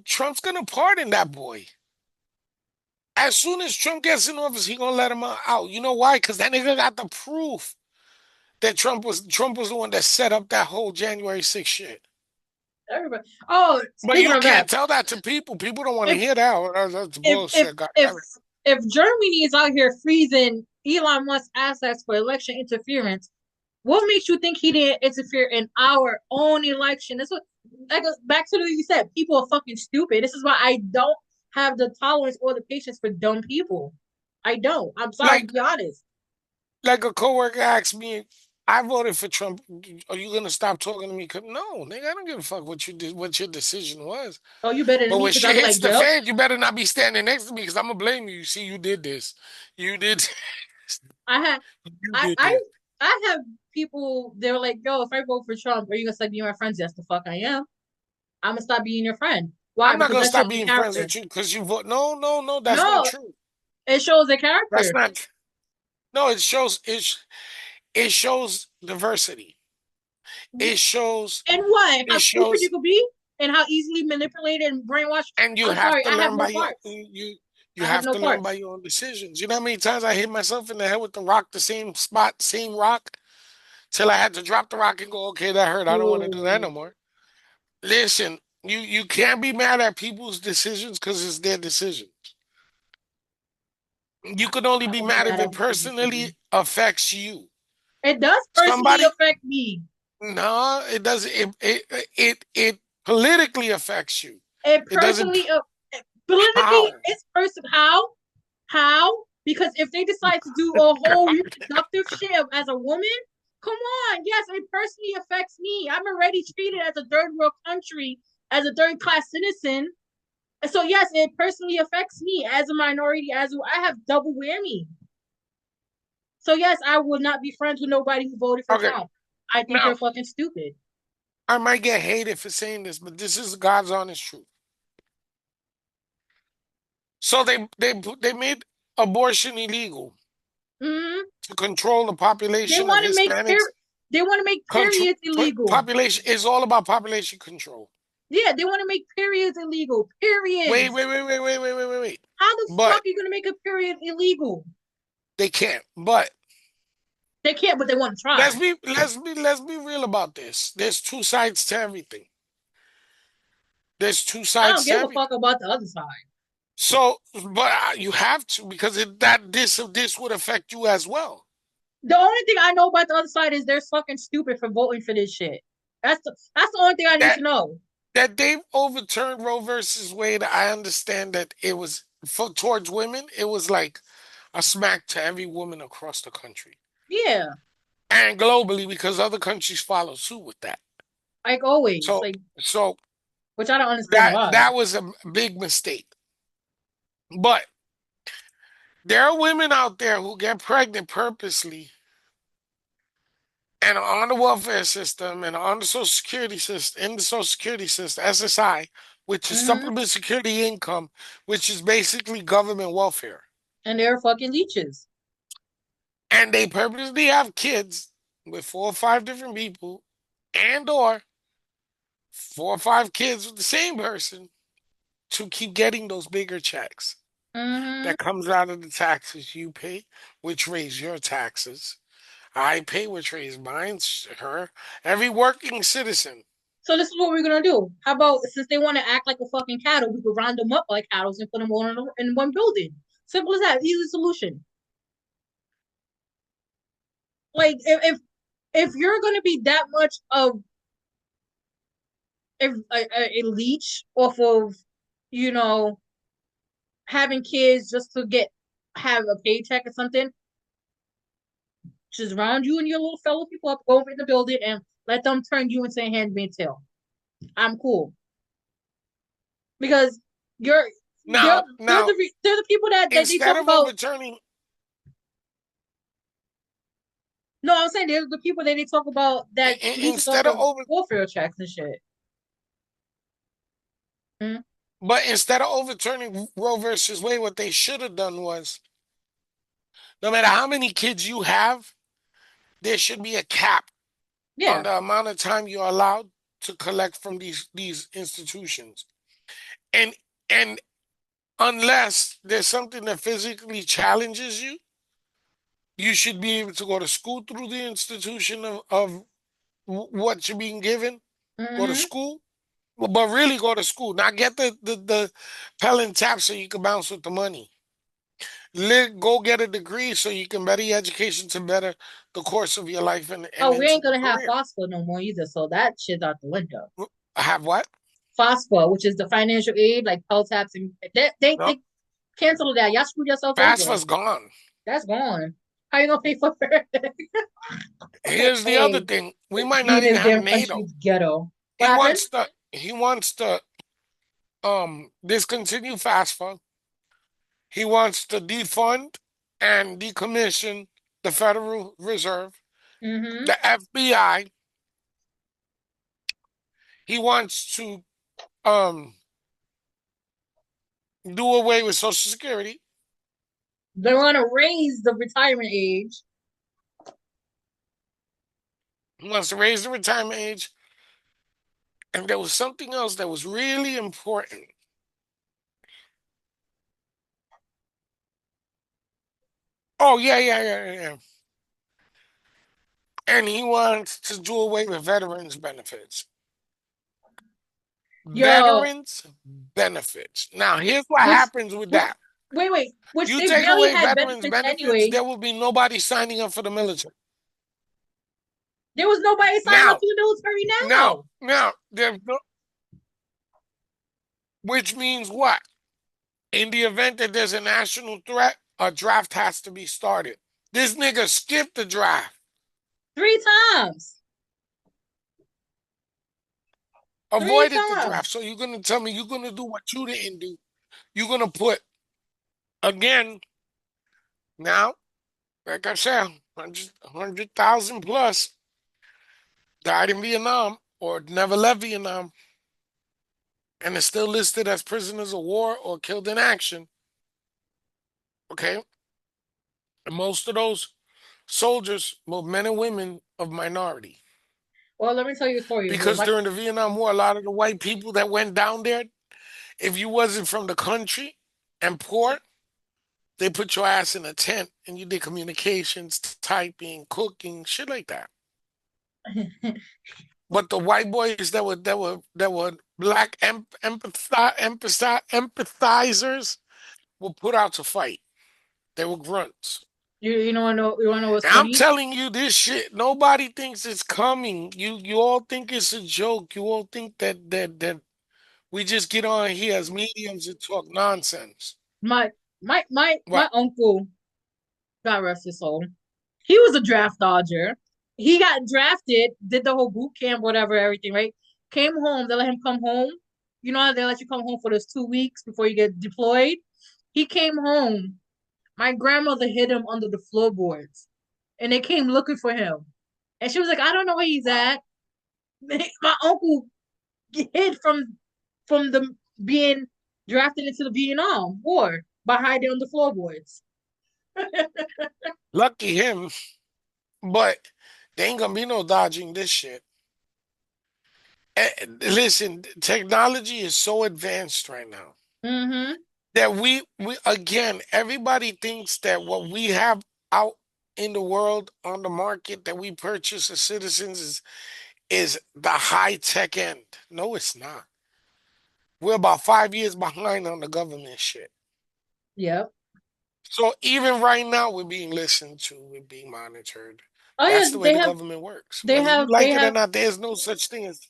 Trump's gonna pardon that boy. As soon as Trump gets in office, he gonna let him out. You know why? Because that nigga got the proof that Trump was the one that set up that whole January 6th shit. Everybody. Oh, But speaking you of that, can't tell that to people. People don't want to if hear that. Oh, that's if if bullshit. God if damn it. if Germany is out here freezing Elon Musk assets for election interference, what makes you think he didn't interfere in our own election? That's what that goes back to what you said. People are fucking stupid. This is why I don't have the tolerance or the patience for dumb people. I don't. I'm sorry to Like be honest. like a coworker asked me, I voted for Trump. Are you gonna stop talking to me? No, nigga, I don't give a fuck what you did, what your decision was. Oh, you better than But me when because I'll shit be hits like, the yep. fan, you better not be standing next to me because I'm gonna blame you. See, you did this. You did. I have You I did I this. I have people. They're like, yo, if I vote for Trump, are you gonna stop being my friends? Yes, the fuck I am. I'm gonna stop being your friend. Why? I'm not Because gonna that shows stop the being friends character. with you because you vote. No, no, no. That's not No, true. it shows the That's character. not. No, it shows diversity. It shows. And what? How It stupid you shows. could be, and how easily manipulated and brainwashed. And you I'm have sorry, to I have learn no by your parts. you I have have no to learn by parts. your own decisions. You know how many times I hit myself in the head with the rock, the same spot, same rock, till I had to drop the rock and go, okay, that hurt. I don't want to do that no Ooh. more. Listen, you can't be mad at people's decisions because it's their decision. You can only I be will be mad if mad it at people's personally decisions. affects you. It does personally Somebody, affect me. no, it doesn't. It politically affects you. It It doesn't. personally, politically, How? it's person. How? How? Because if they decide to do a whole reproductive shit as a woman, come on. Yes, it personally affects me. I'm already treated as a third world country, as a third class citizen. So yes, it personally affects me as a minority. As I have double whammy. So yes, I would not be friends with nobody who voted for Okay, Trump. I think now they're fucking stupid. I might get hated for saying this, but this is God's honest truth. So they made abortion illegal Hmm. to control the They population of want to make Hispanics. they want to make Control periods illegal. population is all about population control. Yeah, they want to make periods illegal. Wait, Periods. wait, wait, wait, wait, wait, wait, wait, wait. How the fuck But are you gonna make a period illegal? they can't. But They can't, but they want to try. let's be real about this. There's two sides to everything. There's two I don't sides to give a everything. fuck about the other side. So, but you have to because this would affect you as well. The only thing I know about the other side is they're fucking stupid for voting for this shit. That's the only thing I need That to know. that they've overturned Roe versus Wade. I understand that it was for towards women. It was like a smack to every woman across the country Yeah, and globally because other countries follow suit with that. like always. So Like so. which I don't understand That why. that was a big mistake. But there are women out there who get pregnant purposely and are on the welfare system and on the social security system, in the social security system, SSI, which is Hmm. supplement security income, which is basically government welfare. And they're fucking leeches. And they purposely have kids with 4 or 5 different people and or 4 or 5 kids with the same person to keep getting those bigger checks Hmm. that comes out of the taxes you pay, which raise your taxes. I pay, which raise mine, her, every working citizen. So this is what we're gonna do. How about since they want to act like a fucking cattle, we could round them up like cattle and put them all in one building. Simple as that. Easy solution. Like if you're gonna be that much of a leech off of, you know, having kids just to get have a paycheck or something, just round you and your little fellow people up, go over in the building and let them turn you into a handmaid's tale. I'm cool because you're they're Now, they're the people that they instead talk of about. overturning, No, I'm saying they're the people that they talk about that leeches off instead of of over, welfare checks and shit. Mm-hmm. but instead of overturning Roe versus Wade, what they should have done was, no matter how many kids you have, there should be a cap on Yeah. the amount of time you're allowed to collect from these institutions. And and unless there's something that physically challenges you, you should be able to go to school through the institution of what you're being given. Go to Mm-hmm. school, but really go to school. Not get the Pell and tap so you can bounce with the money. Go get a degree so you can better your education to better the course of your life and Oh, we into ain't the gonna have career. FOSFA no more either, so that shit's out the window. Have what? FOSFA, which is the financial aid, like Pell taps, and No, they canceled that. Y'all screwed yourself over. FAFSA's gone. That's gone. How you gonna pay for it? Here's the other Hey, thing. We might being not even this have damn NATO. country's ghetto. What He happened? wants to he wants to discontinue FAFSA. He wants to defund and decommission the Federal Reserve, Mm-hmm. the FBI. He wants to um do away with Social Security. They want to raise the retirement age. He wants to raise the retirement age. And there was something else that was really important. Oh, yeah. And he wants to do away with veterans benefits. Yo, Veterans benefits. Now, here's what which, happens with which that. wait, which You they take barely away had veterans benefits benefits, anyway. there will be nobody signing up for the military. There was nobody signing up Now, for the military now, now. now, there's no, which means what? In the event that there's a national threat, a draft has to be started. This nigga skipped the draft, 3 times. Three avoided the draft. times. So you're gonna tell me you're gonna do what you didn't do. You're gonna put again now, like I said, 100,000 plus died in Vietnam or never left Vietnam and is still listed as prisoners of war or killed in action. Okay. And most of those soldiers were men and women of minority. Well, let me tell you a story. Because Like, during the Vietnam War, a lot of the white people that went down there, if you wasn't from the country and poor, they put your ass in a tent and you did communications, typing, cooking, shit like that. But the white boys that were black empathizers were put out to fight. They were grunts. you wanna know what's And I'm funny? telling you this shit. Nobody thinks it's coming. You all think it's a joke. You all think that we just get on here as mediums and talk nonsense. My my What? uncle, God rest his soul. He was a draft dodger. He got drafted, did the whole boot camp, whatever, everything, right? Came home, they let him come home. You know how they let you come home for those 2 weeks before you get deployed? He came home. My grandmother hid him under the floorboards, and they came looking for him. And she was like, "I don't know where he's Wow. at." My uncle hid from the being drafted into the Vietnam War by hiding on the floorboards. Lucky him, but there ain't gonna be no dodging this shit. Listen, technology is so advanced right now Mm-hmm. that we again, everybody thinks that what we have out in the world on the market that we purchase as citizens is the high tech end. No, it's not. We're about 5 years behind on the government shit. Yep. So even right now, we're being listened to, we're being monitored. Oh yeah, That's the way the government works. they Whether you have they like it or have not, there's no such thing as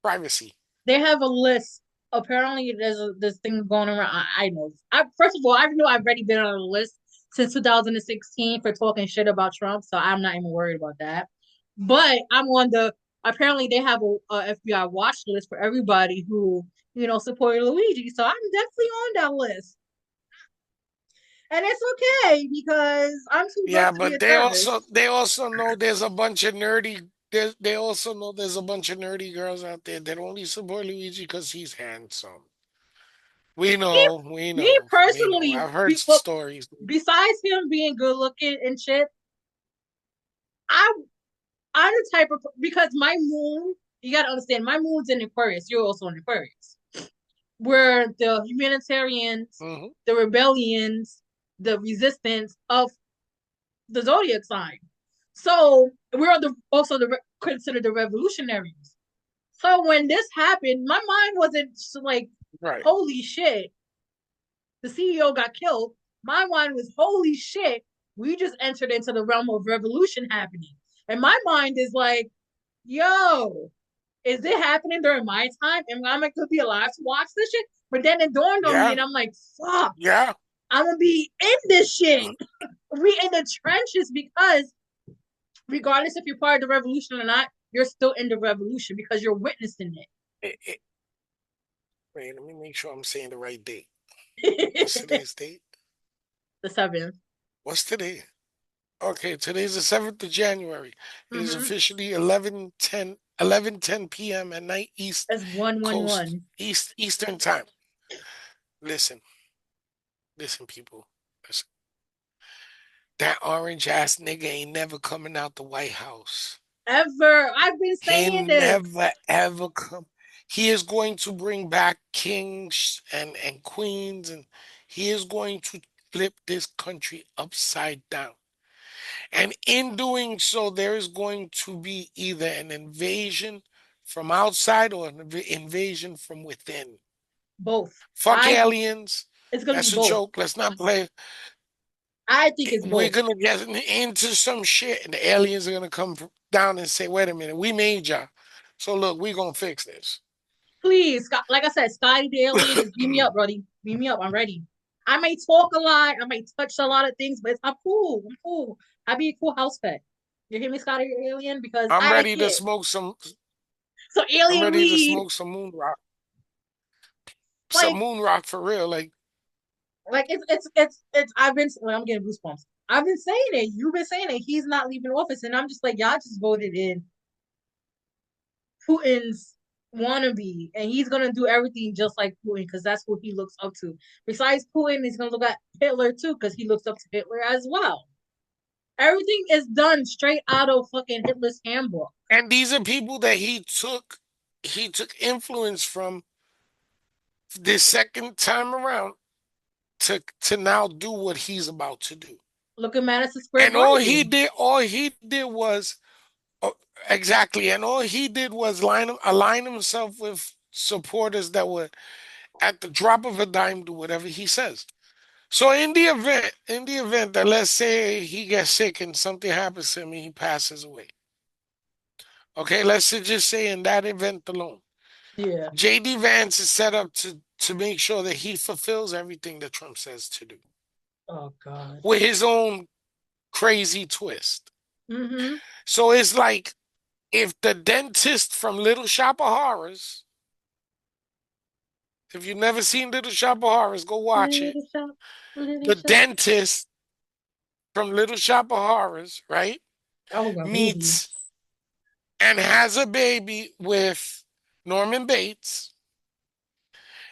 privacy. they have a list. Apparently, this thing going around. I know. First of all, I know I've already been on a list since 2016 for talking shit about Trump, so I'm not even worried about that. But I'm on the. Apparently, they have a FBI watch list for everybody who supported Luigi. So I'm definitely on that list, and it's okay because I'm too Yeah, broke to be but a they also terrorist. they also know there's a bunch of nerdy. They also know there's a bunch of nerdy girls out there that only support Luigi because he's handsome. We Me, know, we me know, we know. personally, I've heard but stories. besides him being good looking and shit, I I'm the type of because my moon, you gotta understand, my moon's in Aquarius. You're also in Aquarius. We're the humanitarians, Hmm. the rebellions, the resistance of the zodiac sign. So we're also considered the revolutionaries. So when this happened, my mind wasn't like, Right. holy shit, the CEO got killed. My mind was, holy shit, we just entered into the realm of revolution happening. And my mind is like, yo, is it happening during my time? Am I going to be alive to watch this shit? But then it dawned on me, Yeah. and I'm like, fuck, Yeah. I'm gonna be in this shit. We in the trenches because regardless if you're part of the revolution or not, you're still in the revolution because you're witnessing It, wait, let me make sure I'm saying the right date. What's it. today's date? The seventh. What's today? Okay, today's the 7th of January. It is Mm-hmm. officially 11:10 p.m. at night, East That's 111. Coast, Eastern time. Listen, listen, people. Listen. That orange ass nigga ain't never coming out the White House. Ever. I've been He saying ain't this. never ever come. He is going to bring back kings and queens, and he is going to flip this country upside down. And in doing so, there is going to be either an invasion from outside or an invasion from within. Both. Fuck I aliens. It's gonna be That's a both. joke. Let's not play. I think it's We're both. gonna get into some shit, and the aliens are gonna come down and say, "Wait a minute, we made y'all. So look, we gonna fix this." Please, like I said, Scotty the alien, just beam me up, buddy. Beam me up. I'm ready. I may talk a lot. I may touch a lot of things, but I'm cool. I'm cool. I'd be a cool house pet. You hear me, Scotty the alien? Because I'm I like ready to it. smoke some. So I'm alien ready to weed, smoke some like, moon rock for real. Like it's. I've been. Well, I'm getting goosebumps. I've been saying it. You've been saying it. He's not leaving office, and I'm just like, y'all just voted in Putin's wannabe, and he's gonna do everything just like Putin because that's who he looks up to. Besides Putin, he's gonna look at Hitler too because he looks up to Hitler as well. Everything is done straight out of fucking Hitler's handbook. and these are people that he took influence from this second time around to now do what he's about to do. Look at Madison Square And Garden. all he did was oh, exactly, and all he did was align himself with supporters that would, at the drop of a dime, do whatever he says. So in the event that let's say he gets sick and something happens to him and he passes away. Okay, just say in that event alone. Yeah. JD Vance is set up to make sure that he fulfills everything that Trump says to do Oh God. with his own crazy twist. Mm-hmm. So it's like if the dentist from Little Shop of Horrors If you've never seen Little Shop of Horrors, go watch it. Little shop, little The shop. dentist from Little Shop of Horrors, right, That was a movie. meets and has a baby with Norman Bates,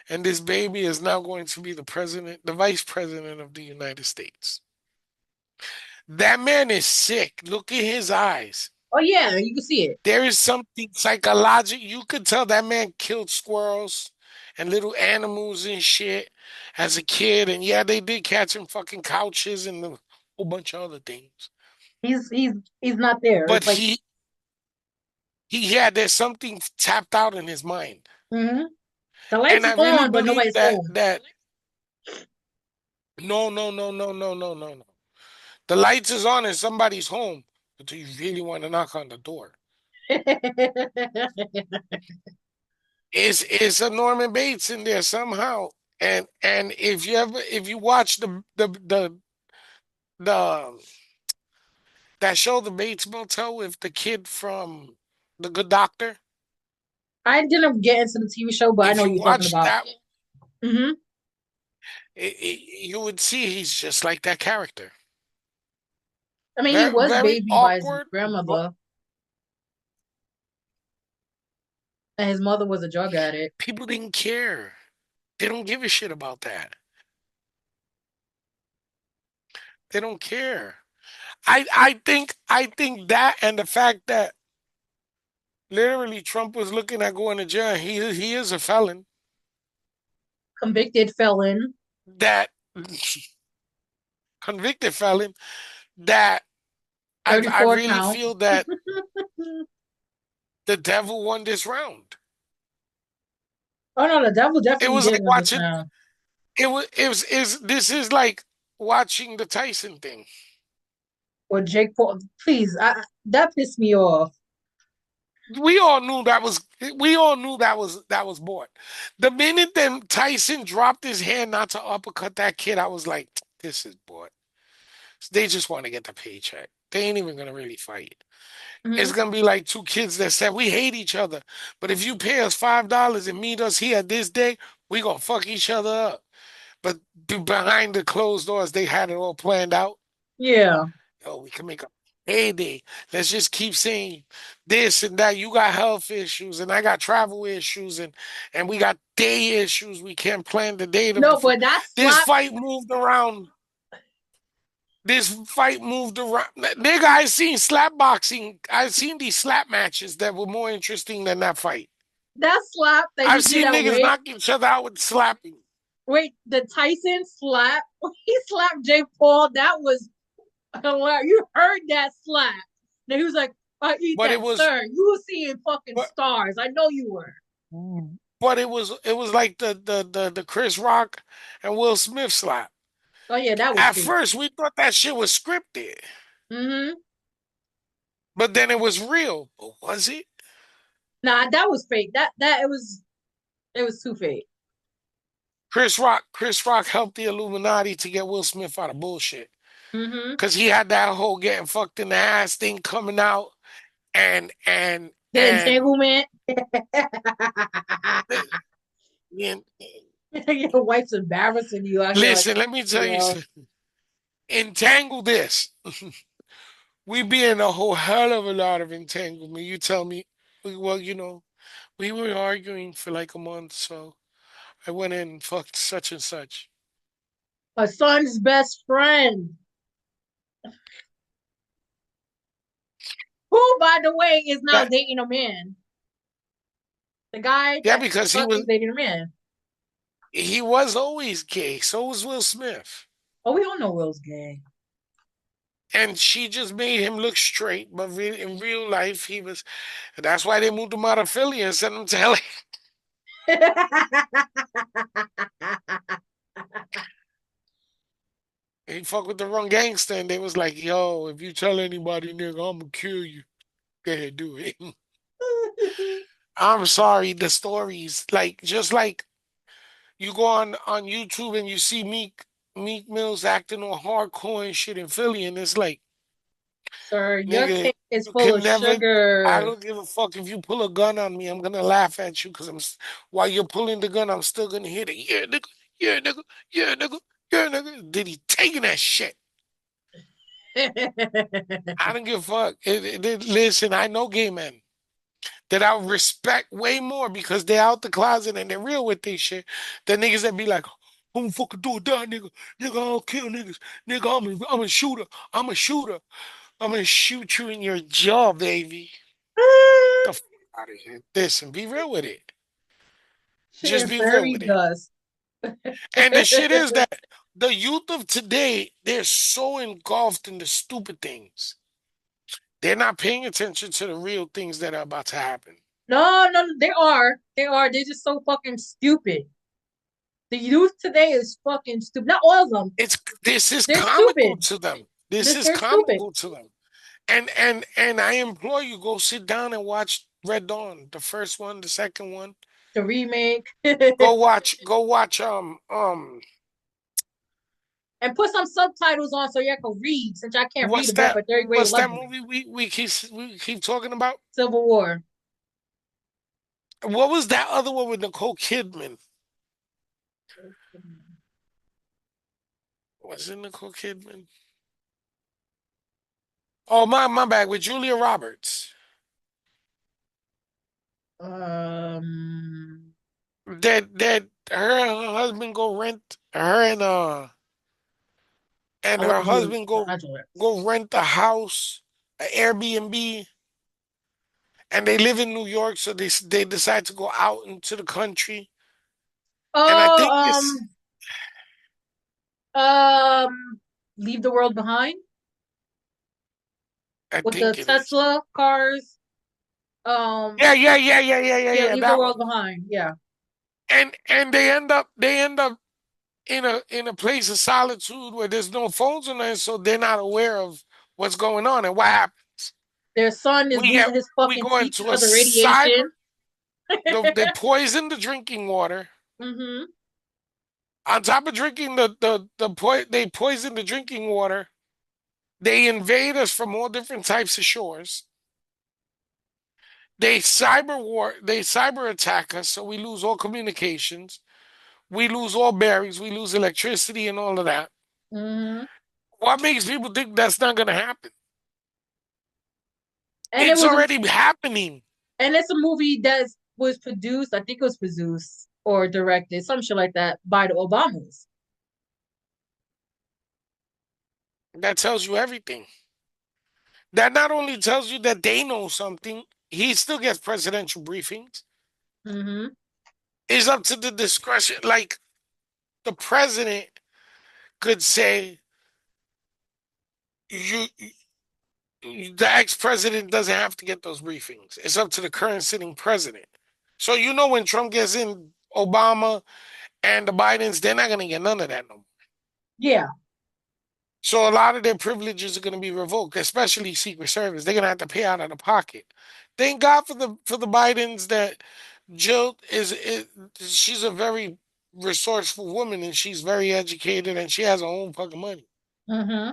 and this baby is now going to be the president, the vice president of the United States. That man is sick. Look at his eyes. Oh yeah, you can see it. There is something psychological. You could tell that man killed squirrels and little animals and shit as a kid. And yeah, they did catch him fucking couches and a whole bunch of other things. He's not there. But It's like he had there's something tapped out in his mind. hmm the And lights I is really on, but believe nobody's that home. no. The lights is on in somebody's home, but do you really want to knock on the door? It's a Norman Bates in there somehow. And if you watch the that show The Bates Motel with the kid from The Good Doctor, I didn't get into the TV show, but I if know what you you're talking watch about. that, hmm you would see he's just like that character. I mean, he Very was very baby by his awkward, but grandmother, and his mother was a drug addict. people didn't care. They don't give a shit about that. They don't care. I think that and the fact that literally Trump was looking at going to jail. He is a felon. Convicted felon, That convicted felon. That I 34 really counts. feel that the devil won this round. Oh no, the devil It definitely was did like win this watching. round. It was is this is like watching the Tyson thing. Or Jake Paul. Please, that pissed me off. We all knew that was. We all knew that was bought. The minute then Tyson dropped his hand not to uppercut that kid, I was like, this is bought. They just want to get the paycheck. They ain't even gonna really fight. It's hmm gonna be like two kids that said we hate each other, but if you pay us $5 and meet us here this day, we gonna fuck each other up. But behind the closed doors, they had it all planned out. Yeah. Oh, we can make a heyday. Let's just keep saying this and that. You got health issues, and I got travel issues, and we got day issues. We can't plan the date of the No, fight. but that This slap, fight moved around. This fight moved around. Nigga, I seen slap boxing. I seen these slap matches that were more interesting than that fight. that slap that he I've did seen at niggas Wade. knock each other out with slapping. Wait, the Tyson slap. He slapped Jake Paul. That was hilarious. You heard that slap. Now he was like, "I eat But it that, was sir." You were seeing fucking but stars. I know you were. but it was like the Chris Rock and Will Smith slap. Oh yeah, that was At fake. first we thought that shit was scripted, hmm but then it was real. But was it? Nah, that was fake. That it was too fake. Chris Rock helped the Illuminati to get Will Smith out of bullshit. hmm Cause he had that whole getting fucked in the ass thing coming out and and The and entanglement. and Your wife's embarrassing you out here like, listen, let me tell you yeah. something. Entangle this. We be in a whole hell of a lot of entanglement. You tell me, well, we were arguing for like a month, so I went in and fucked such and such. A son's best friend. Who, by the way, is now That dating a man. The guy yeah, that because he fucked is was dating a man. he was always gay. So was Will Smith. Oh, we all know Will's gay. And she just made him look straight, but in real life, he was. That's why they moved him out of Philly and sent him to LA. He fucked with the wrong gangster, and they was like, "Yo, if you tell anybody, nigga, I'm gonna kill you." Go ahead, do it. I'm sorry. The stories, like, just like you go on YouTube and you see Meek Mills acting on hardcore and shit in Philly, and it's like Sir, your Nigga, cake is you full can of never. I sugar. don't give a fuck if you pull a gun on me. I'm gonna laugh at you because while you're pulling the gun, I'm still gonna hear the yeah, nigga, yeah, nigga, yeah, nigga, yeah, nigga. Did he taking that shit? I don't give a fuck. Listen, I know gay men that I respect way more because they're out the closet and they're real with this shit. The niggas that be like, I'm gonna fucking do it, die, nigga. Nigga, I don't kill niggas. Nigga, I'm a shooter. I'm a shooter. I'm gonna shoot you in your jaw, baby. The fuck out of here. Listen, be real with it. Just Shitting be real fairy with it. dust. And the shit is that the youth of today, they're so engulfed in the stupid things. They're not paying attention to the real things that are about to happen. No, no, they are. They are. They're just so fucking stupid. The youth today is fucking stupid. Not all of them. It's this is They're comical stupid. to them. This is They're stupid. comical to them. And I implore you, go sit down and watch Red Dawn, the first one, the second one. The remake. Go watch And put some subtitles on so you can read, since I can't read above a third grade what's that level. movie we keep talking about? Civil War. What was that other one with Nicole Kidman? Was it Nicole Kidman? Oh my bad, with Julia Roberts. Um, That her and her husband go rent her and I love her Julia husband Roberts. go rent a house, an Airbnb, and they live in New York, so they decide to go out into the country. And I Oh, think it's Leave the World Behind I with the think it is. Tesla cars. Um, yeah, Yeah, Leave the that World one. Behind. Yeah, And they end up in a place of solitude where there's no phones on there, so they're not aware of what's going on and what happens. their son is We get losing his we fucking go teeth into a because of cyber. radiation. They poison the drinking water. Hmm. On top of drinking they poison the drinking water. They invade us from all different types of shores. They cyber attack us, so we lose all communications. We lose all bearings. We lose electricity and all of that. Hmm. What makes people think that's not going to happen? And it It's was, already happening. and it's a movie that was produced. I think it was produced or directed, some shit like that, by the Obamas. That tells you everything. That not only tells you that they know something, he still gets presidential briefings. Hmm. It's up to the discretion. Like the president could say, you, the ex-president doesn't have to get those briefings. It's up to the current sitting president. So when Trump gets in, Obama and the Bidens, they're not going to get none of that no more. Yeah. So a lot of their privileges are going to be revoked, especially Secret Service. They're going to have to pay out of the pocket. Thank God for the Bidens that Jill is she's a very resourceful woman and she's very educated and she has her own fucking money. Hmm.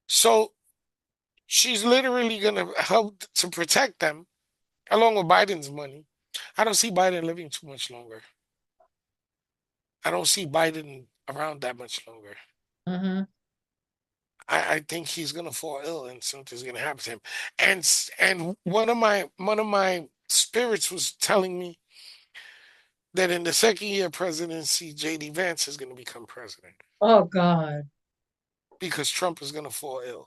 So she's literally going to help to protect them along with Biden's money. I don't see Biden living too much longer. I don't see Biden around that much longer. Hmm. I think he's gonna fall ill and something's gonna happen to him. And one of my spirits was telling me that in the second year of presidency, JD Vance is gonna become president Oh God, because Trump is gonna fall ill.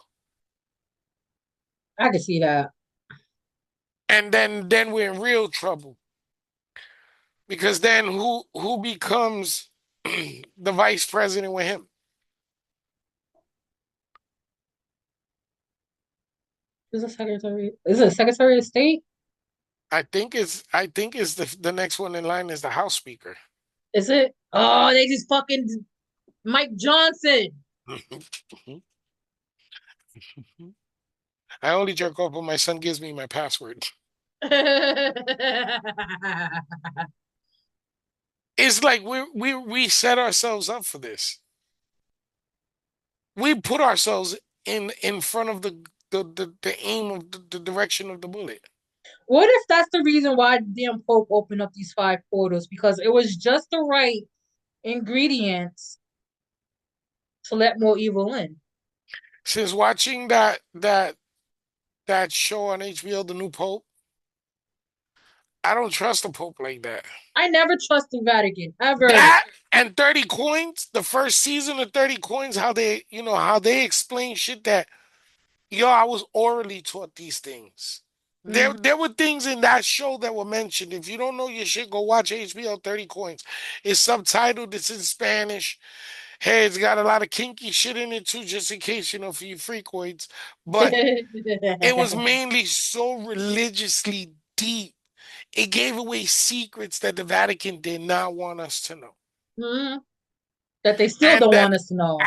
I can see that. And then we're in real trouble because then who becomes the vice president with him? Is it Secretary? Is it Secretary of State? I think it's the next one in line is the House Speaker. Is it? Oh, they just fucking Mike Johnson. I only jerk off when my son gives me my password. It's like we set ourselves up for this. We put ourselves in front of the aim of the direction of the bullet. What if that's the reason why the damn Pope opened up these five portals? Because it was just the right ingredients to let more evil in. Since watching that show on HBO, The New Pope, I don't trust the Pope like that. I never trust the Vatican, ever. That and 30 coins, the first season of 30 coins, how they, how they explain shit that, I was orally taught these things. There, Mm. there were things in that show that were mentioned. If you don't know your shit, go watch HBO 30 coins. It's subtitled, it's in Spanish. Hey, it's got a lot of kinky shit in it too, just in case, for your freakoids. But it was mainly so religiously deep. It gave away secrets that the Vatican did not want us to know. Mm. That they still And don't then want us to know.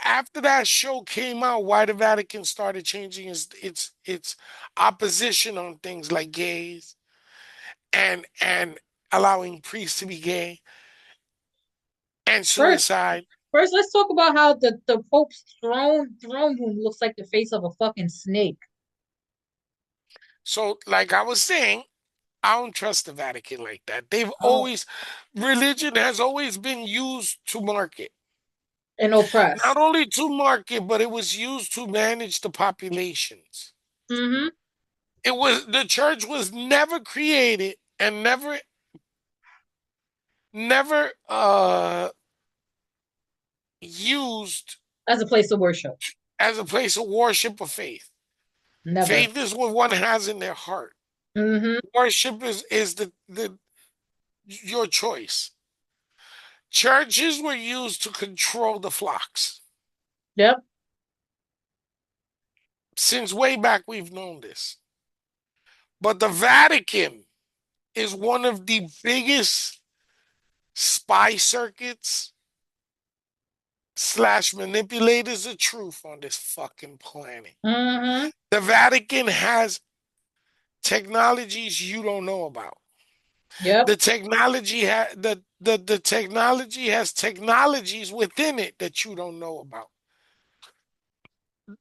after that show came out, why the Vatican started changing its opposition on things like gays and allowing priests to be gay and First, suicide. first, let's talk about how the Pope's throne room looks like the face of a fucking snake. So, like I was saying, I don't trust the Vatican like that. Oh, Religion has always been used to market. and oppress. Not only to market, but it was used to manage the populations. Mm-hmm. The church was never created and never used As a place of worship. as a place of worship or faith. Never. Faith is what one has in their heart. Mm-hmm. Worship is the your choice. Churches were used to control the flocks. Yep. Since way back, we've known this. But the Vatican is one of the biggest spy circuits slash manipulators of truth on this fucking planet. Mm-hmm. The Vatican has technologies you don't know about. Yep. The technology has technologies within it that you don't know about.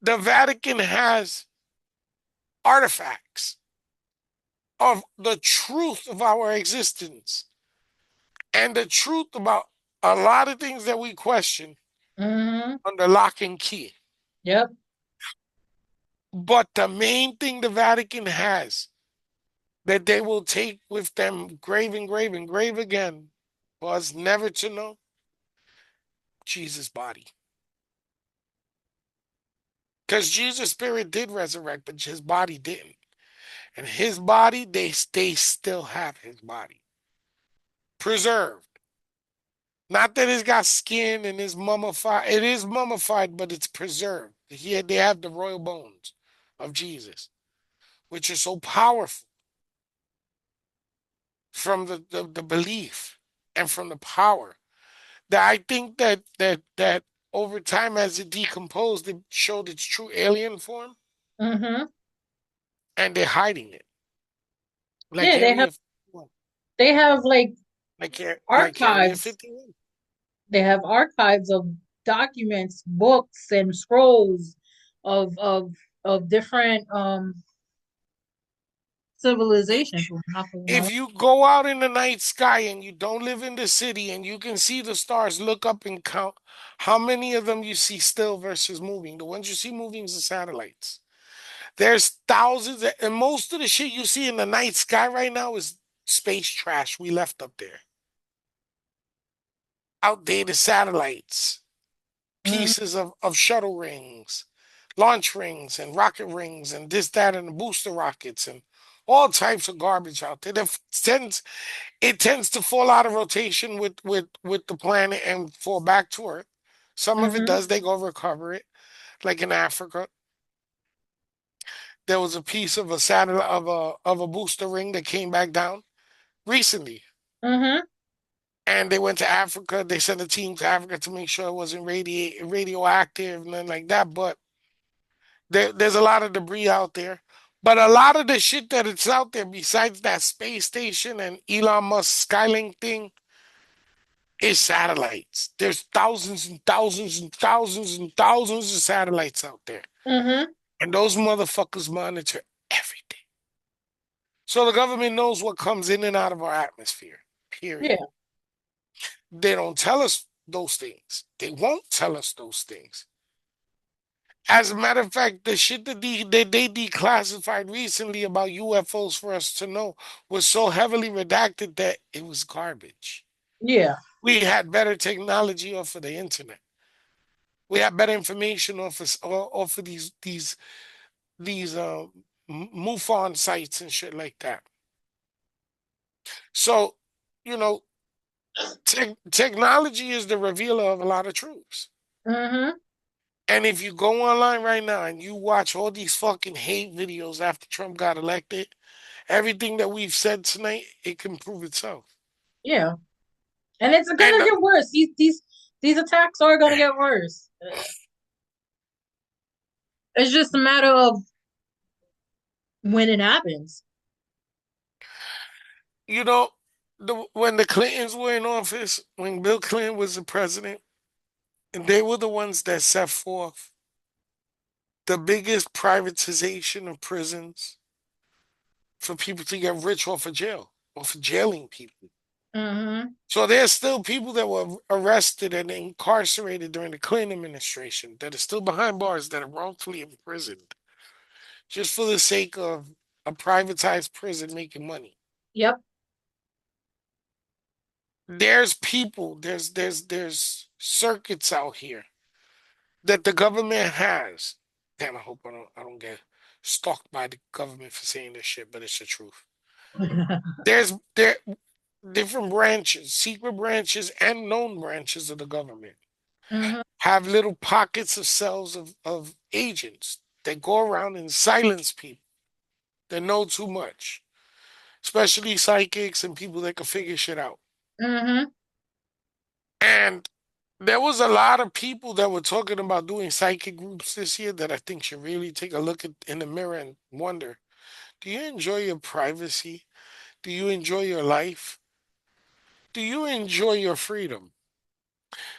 The Vatican has artifacts of the truth of our existence and the truth about a lot of things that we question Mm-hmm. under lock and key. Yep. But the main thing the Vatican has that they will take with them grave and grave and grave again for us never to know Jesus' body. Because Jesus' spirit did resurrect, but his body didn't. And his body, they still have his body preserved. Not that it's got skin and it's mummified. It is mummified, but it's preserved. They have the royal bones of Jesus, which are so powerful from the belief and from the power that I think that over time as it decomposed, it showed its true alien form, Mm-hmm. and they're hiding it like Yeah, Area 51, they have like like Area archives. 51. They have archives of documents, books, and scrolls of of of different civilizations. If you go out in the night sky and you don't live in the city and you can see the stars, look up and count how many of them you see still versus moving. The ones you see moving is the satellites. There's thousands, and most of the shit you see in the night sky right now is space trash we left up there. Outdated satellites, Mm-hmm. pieces of shuttle rings, launch rings, and rocket rings, and this, that, and the booster rockets, and all types of garbage out there. It tends to fall out of rotation with the planet and fall back to Earth. Some of it Mm-hmm. does, they go recover it, like in Africa. There was a piece of a satellite of a booster ring that came back down recently. Mm-hmm. And they went to Africa. They sent a team to Africa to make sure it wasn't radioactive, nothing like that. But there's a lot of debris out there. But a lot of the shit that it's out there, besides that space station and Elon Musk Skylink thing, is satellites. There's thousands and thousands and thousands and thousands of satellites out there. Mm-hmm. And those motherfuckers monitor everything. So the government knows what comes in and out of our atmosphere, period. Yeah. They don't tell us those things. They won't tell us those things. As a matter of fact, the shit that they declassified recently about UFOs for us to know was so heavily redacted that it was garbage. Yeah. We had better technology off of the internet. We had better information off of these MUFON sites and shit like that. So, you know, technology is the revealer of a lot of truths. Mm-hmm. And if you go online right now and you watch all these fucking hate videos after Trump got elected, everything that we've said tonight, it can prove itself. Yeah. And it's And gonna get worse. These attacks are gonna get worse. It's just a matter of when it happens. you know, when the Clintons were in office, when Bill Clinton was the president, and they were the ones that set forth the biggest privatization of prisons for people to get rich off of jail, off of jailing people. Mm-hmm. So there's still people that were arrested and incarcerated during the Clinton administration that are still behind bars that are wrongfully imprisoned just for the sake of a privatized prison making money. Yep. There's people, there's circuits out here that the government has. Damn, I hope I don't get stalked by the government for saying this shit, but it's the truth. There different branches, secret branches and known branches of the government Mm-hmm. have little pockets of cells of agents that go around and silence people that know too much, especially psychics and people that can figure shit out. Mm-hmm. And there was a lot of people that were talking about doing psychic groups this year that I think should really take a look in the mirror and wonder, do you enjoy your privacy? Do you enjoy your life? Do you enjoy your freedom?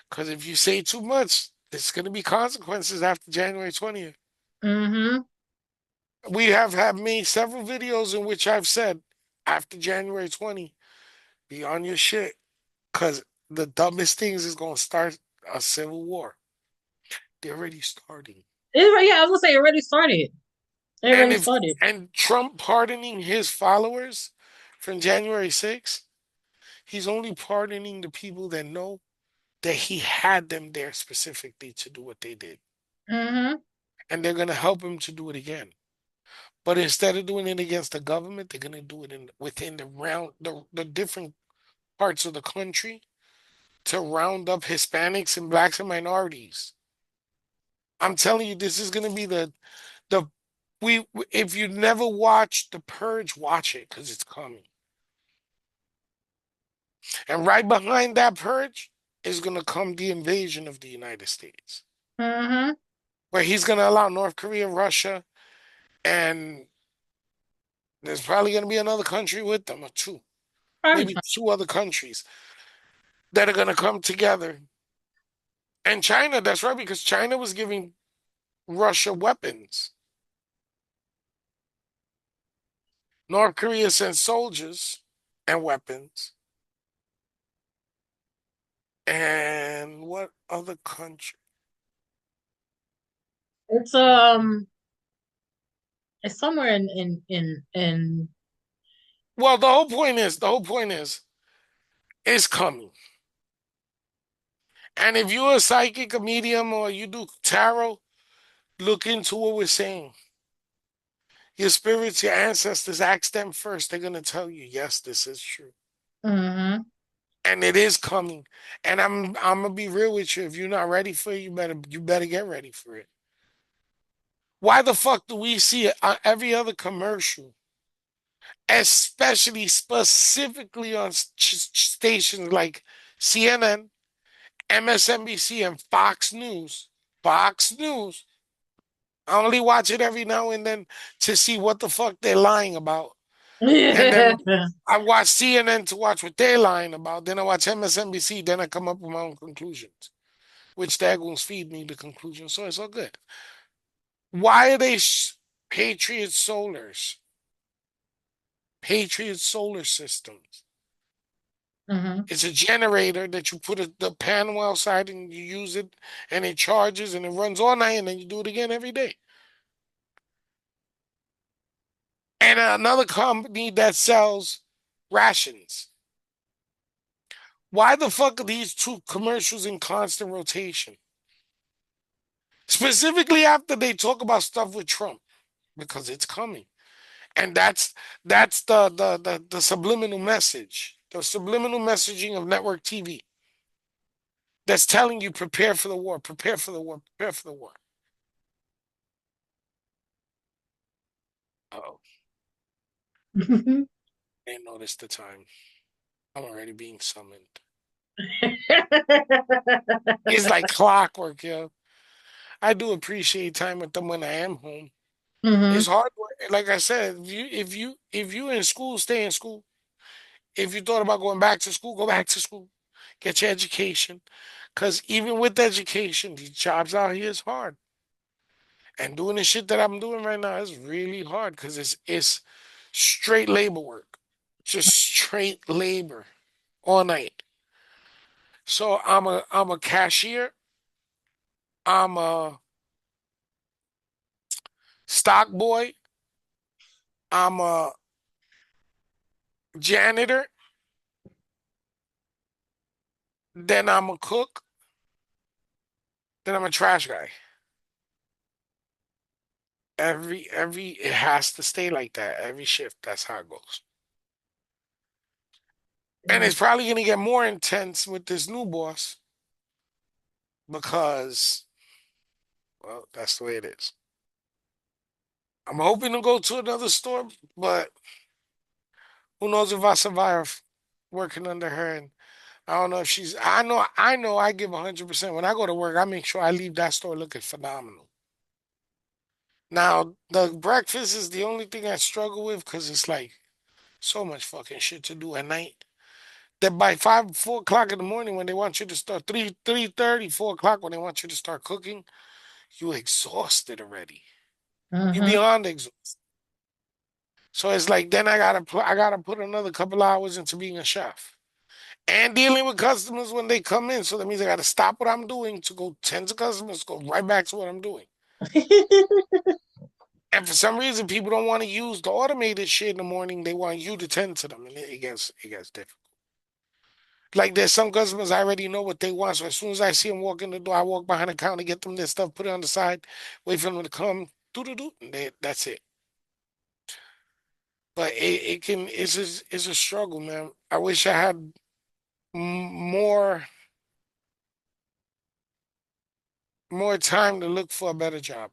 Because if you say too much, there's going to be consequences after January 20th. Mm-hmm. We have had made several videos in which I've said after January 20, be on your shit because the dumbest things is going to start a civil war. They're already starting. Yeah, I was gonna say it already started. It And already if started. and Trump pardoning his followers from January 6th, he's only pardoning the people that know that he had them there specifically to do what they did. Mm-hmm. And they're going to help him to do it again. But instead of doing it against the government, they're going to do it within the different parts of the country to round up Hispanics and blacks and minorities. I'm telling you, this is going to be the we if you never watched The Purge, watch it because it's coming. And right behind that purge is going to come the invasion of the United States, Mm-hmm. where he's going to allow North Korea, Russia, and there's probably going to be another country with them, or two, Probably maybe two other countries that are going to come together. And China, that's right, because China was giving Russia weapons. North Korea sent soldiers and weapons. And what other country? it's it's somewhere in Well, the whole point is, it's coming. And if you're a psychic, a medium, or you do tarot, look into what we're saying. Your spirits, your ancestors, ask them first. They're gonna tell you, yes, this is true. mm-hmm. And it is coming. And I'm gonna be real with you. If you're not ready for it, you better get ready for it. Why the fuck do we see it on every other commercial, especially specifically on stations like CNN, MSNBC, and Fox News? Fox News. I only watch it every now and then to see what the fuck they're lying about. And then I watch CNN to watch what they're lying about. Then I watch MSNBC. Then I come up with my own conclusions, which daggons feed me the conclusion. So it's all good. Why are they Patriot Solars? Patriot Solar Systems. Hmm. It's a generator that you put the panel outside and you use it, and it charges and it runs all night, and then you do it again every day. And another company that sells rations. Why the fuck are these two commercials in constant rotation? Specifically after they talk about stuff with Trump, because it's coming. And that's the subliminal message, the subliminal messaging of network TV that's telling you prepare for the war, prepare for the war, prepare for the war. Oh, I didn't notice the time. I'm already being summoned. It's like clockwork, yo. I do appreciate time with them when I am home. Hmm. It's hard work. Like I said, if you in school, stay in school. If you thought about going back to school, go back to school. Get your education. Cause even with education, these jobs out here is hard. And doing the shit that I'm doing right now is really hard because it's straight labor work. Just straight labor all night. So I'm a cashier, I'm a stock boy, I'm a janitor, then I'm a cook, then I'm a trash guy. Every it has to stay like that. Every shift, that's how it goes. And it's probably gonna get more intense with this new boss because, well, that's the way it is. I'm hoping to go to another store, but who knows if I survive working under her. And I don't know if she's. I know. I give 100%. When I go to work, I make sure I leave that store looking phenomenal. Now, the breakfast is the only thing I struggle with because it's like so much fucking shit to do at night. That by 4 o'clock in the morning, when they want you to start 3:30, 4 o'clock, when they want you to start cooking, you exhausted already. You Hmm. beyond exhausted. So it's like then I gotta put another couple hours into being a chef and dealing with customers when they come in. So that means I gotta stop what I'm doing to go tend to customers, go right back to what I'm doing. And for some reason, people don't want to use the automated shit in the morning. They want you to tend to them, and it gets difficult. Like there's some customers I already know what they want. So as soon as I see them walk in the door, I walk behind the counter, get them their stuff, put it on the side, wait for them to come, do do do, and that's it. But it's a struggle, man. I wish I had more time to look for a better job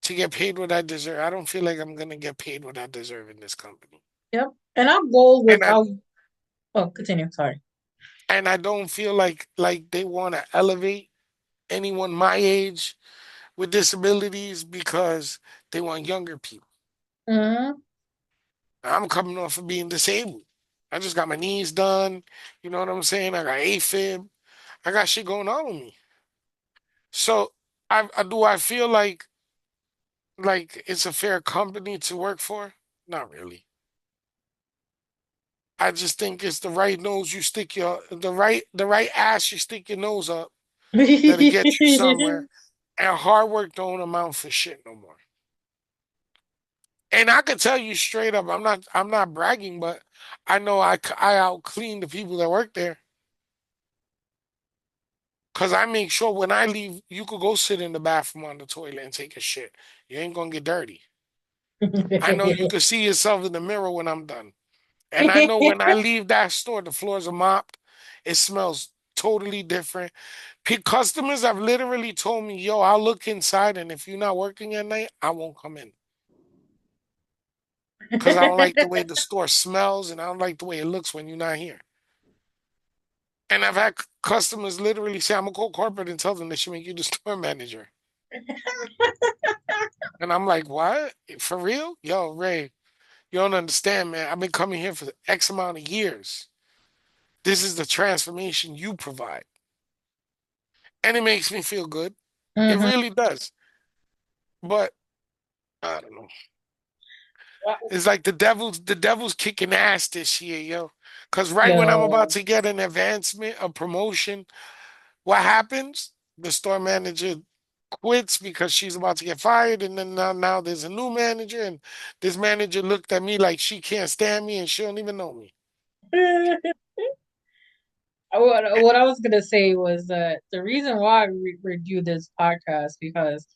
to get paid what I deserve. I don't feel like I'm gonna get paid what I deserve in this company. Yep. And our goal And with I our oh, continue. Sorry. and I don't feel like they want to elevate anyone my age with disabilities because they want younger people. Hmm. I'm coming off of being disabled. I just got my knees done. You know what I'm saying? I got AFib. I got shit going on with me. So I feel like it's a fair company to work for? Not really. I just think it's the right nose you stick your the right ass you stick your nose up that'll get you somewhere. And hard work don't amount for shit no more. And I can tell you straight up, I'm not bragging, but I know I out clean the people that work there. Cause I make sure when I leave, you could go sit in the bathroom on the toilet and take a shit. You ain't gonna get dirty. I know you can see yourself in the mirror when I'm done. And I know when I leave that store, the floors are mopped. It smells totally different. Customers have literally told me, yo, I'll look inside, and if you're not working at night, I won't come in. Because I don't like the way the store smells and I don't like the way it looks when you're not here. And I've had customers literally say, I'm gonna call corporate and tell them they should make you the store manager. And I'm like, what? For real? Yo, Ray, You don't understand, man. I've been coming here for X amount of years. This is the transformation you provide. And it makes me feel good. It Hmm. really does. But I don't know. It's like the devil's kicking ass this year, yo. Cause right when I'm about Yo. to get an advancement, a promotion, what happens? The store manager quits because she's about to get fired, and then now there's a new manager, and this manager looked at me like she can't stand me and she don't even know me. What I was gonna say was that the reason why we do this podcast because,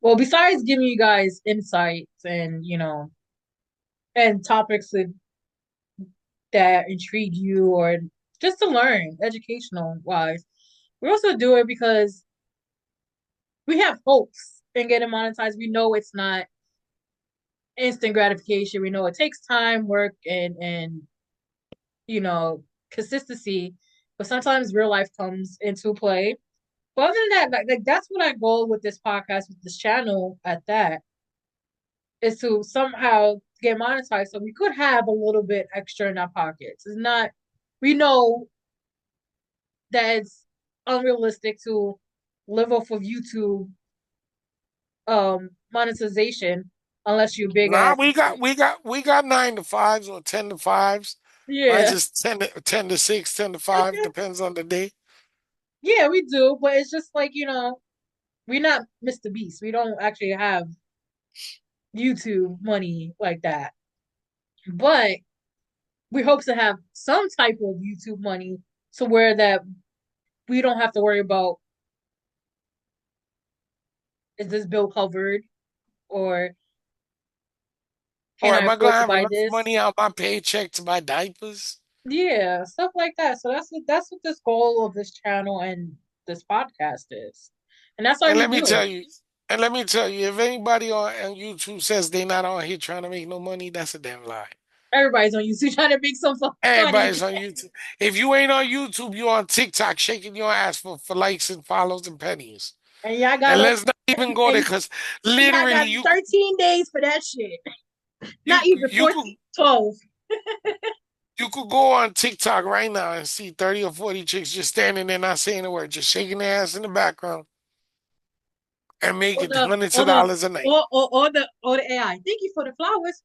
well, besides giving you guys insights and and topics that intrigue you or just to learn educational wise, we also do it because we have hopes in getting monetized. We know it's not instant gratification. We know it takes time, work, and you know consistency. But sometimes real life comes into play. But other than that, like that's what our goal with this podcast, with this channel, at that is to somehow get monetized, so we could have a little bit extra in our pockets. It's not. We know that it's unrealistic to live off of YouTube monetization unless you're big Nah, at we got 9 to 5s or 10 to 5s. Mine's yeah. just 10 to 6, 10 to 5, depends on the day. Yeah, we do, but it's just like, we're not Mr. Beast. We don't actually have YouTube money like that. But we hope to have some type of YouTube money to where that we don't have to worry about, is this bill covered, or can Or I am I gonna afford to have buy enough this? money out my paycheck to buy diapers? Yeah, stuff like that. So that's what this goal of this channel and this podcast is. And that's why And we let me do tell it. you, and let me tell you, if anybody on YouTube says they not on here trying to make no money, that's a damn lie. Everybody's on YouTube trying to make some money. Everybody's on YouTube. If you ain't on YouTube, you on TikTok shaking your ass for likes and follows and pennies. And y'all got And up let's not even go there and because y'all literally got 13 days for that shit. you Not even you 14, could 12. you could go on TikTok right now and see 30 or 40 chicks just standing there not saying a word, just shaking their ass in the background and Or making the hundreds or of the dollars a night. or the AI. Thank you for the flowers.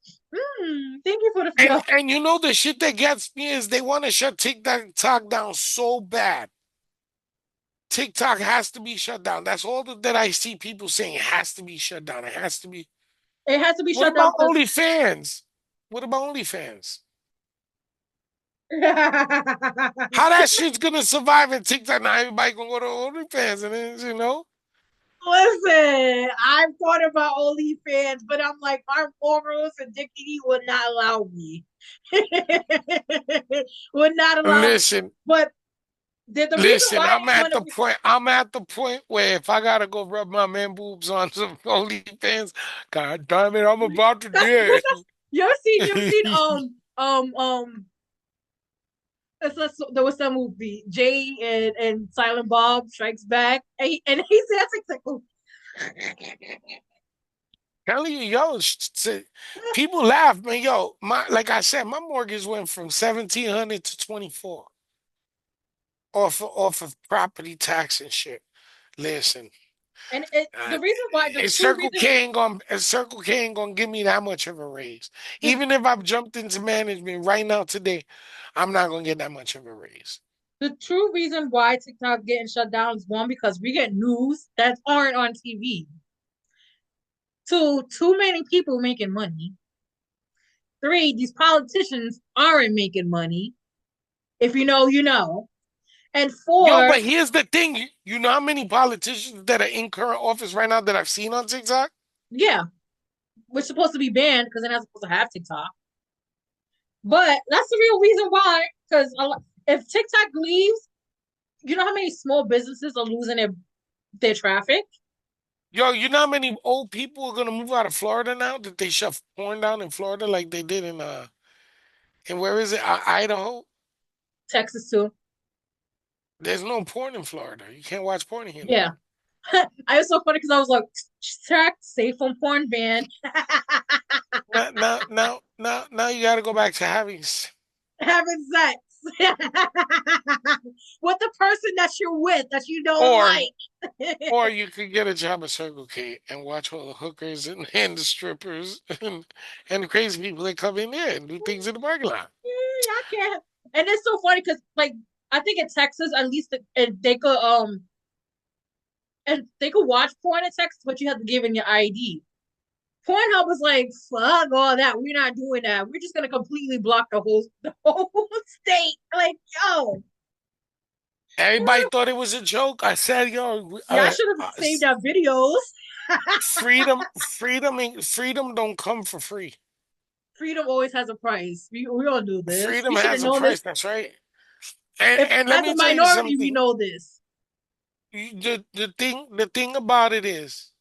Thank you for the And flowers. and you know the shit that gets me is they want to shut TikTok down so bad. TikTok has to be shut down. That's all that I see people saying. It has to be shut down. It has to be. It has to be What shut down about because OnlyFans? What about OnlyFans? How that shit's gonna survive in TikTok? Now everybody gonna go to OnlyFans and then. listen, I've thought about OnlyFans, but I'm like, my morals and dignity would not allow me. Would not allow me. Listen, But the reason listen. why I I'm want at to the point. I'm at the point where if I gotta go rub my man boobs on some OnlyFans, God damn it, I'm about to do you ever seen it. there was some movie Jay and Silent Bob Strikes Back, and he says like, oh, Telling you, yo, people laugh, man. Yo, like I said, my mortgage went from 1,700 to 24 off of property tax and shit. Listen, and uh, the reason why the true Circle reason K ain't gonna Circle K ain't gonna give me that much of a raise. Even if I've jumped into management right now today, I'm not gonna get that much of a raise. the true reason why TikTok getting shut down is one because we get news that aren't on TV. Two, too many people making money. Three, these politicians aren't making money. If you know, you know. And Yo, four, but here's the thing. You know how many politicians that are in current office right now that I've seen on TikTok? yeah, we're supposed to be banned because they're not supposed to have TikTok. But that's the real reason why. Because if TikTok leaves, you know how many small businesses are losing their traffic? Yo, you know how many old people are gonna move out of Florida now that they shut porn down in Florida like they did in where is it? Idaho? Texas too. There's no porn in Florida. You can't watch porn here no Yeah. more. I was so funny because I was like, checked, safe from porn ban. Now you got to go back to having, Having sex with the person that you're with that you don't or like. you could get a job at Circle K and watch all the hookers and the strippers and the crazy people that come in there and do things in the parking lot. I can't. And it's so funny because, like, I think in Texas, at least, and they could watch porn in Texas, but you have to give in your ID. Pornhub was like, fuck all that. We're not doing that. We're just gonna completely block the whole state. Like, yo, Everybody thought it was a joke. I said, yo, y'all should have saved our videos. freedom don't come for free. Freedom always has a price. We all do this. Freedom We should have has a known price. this. That's right. And If and let as a me tell you minority, we something. know this. The thing about it is,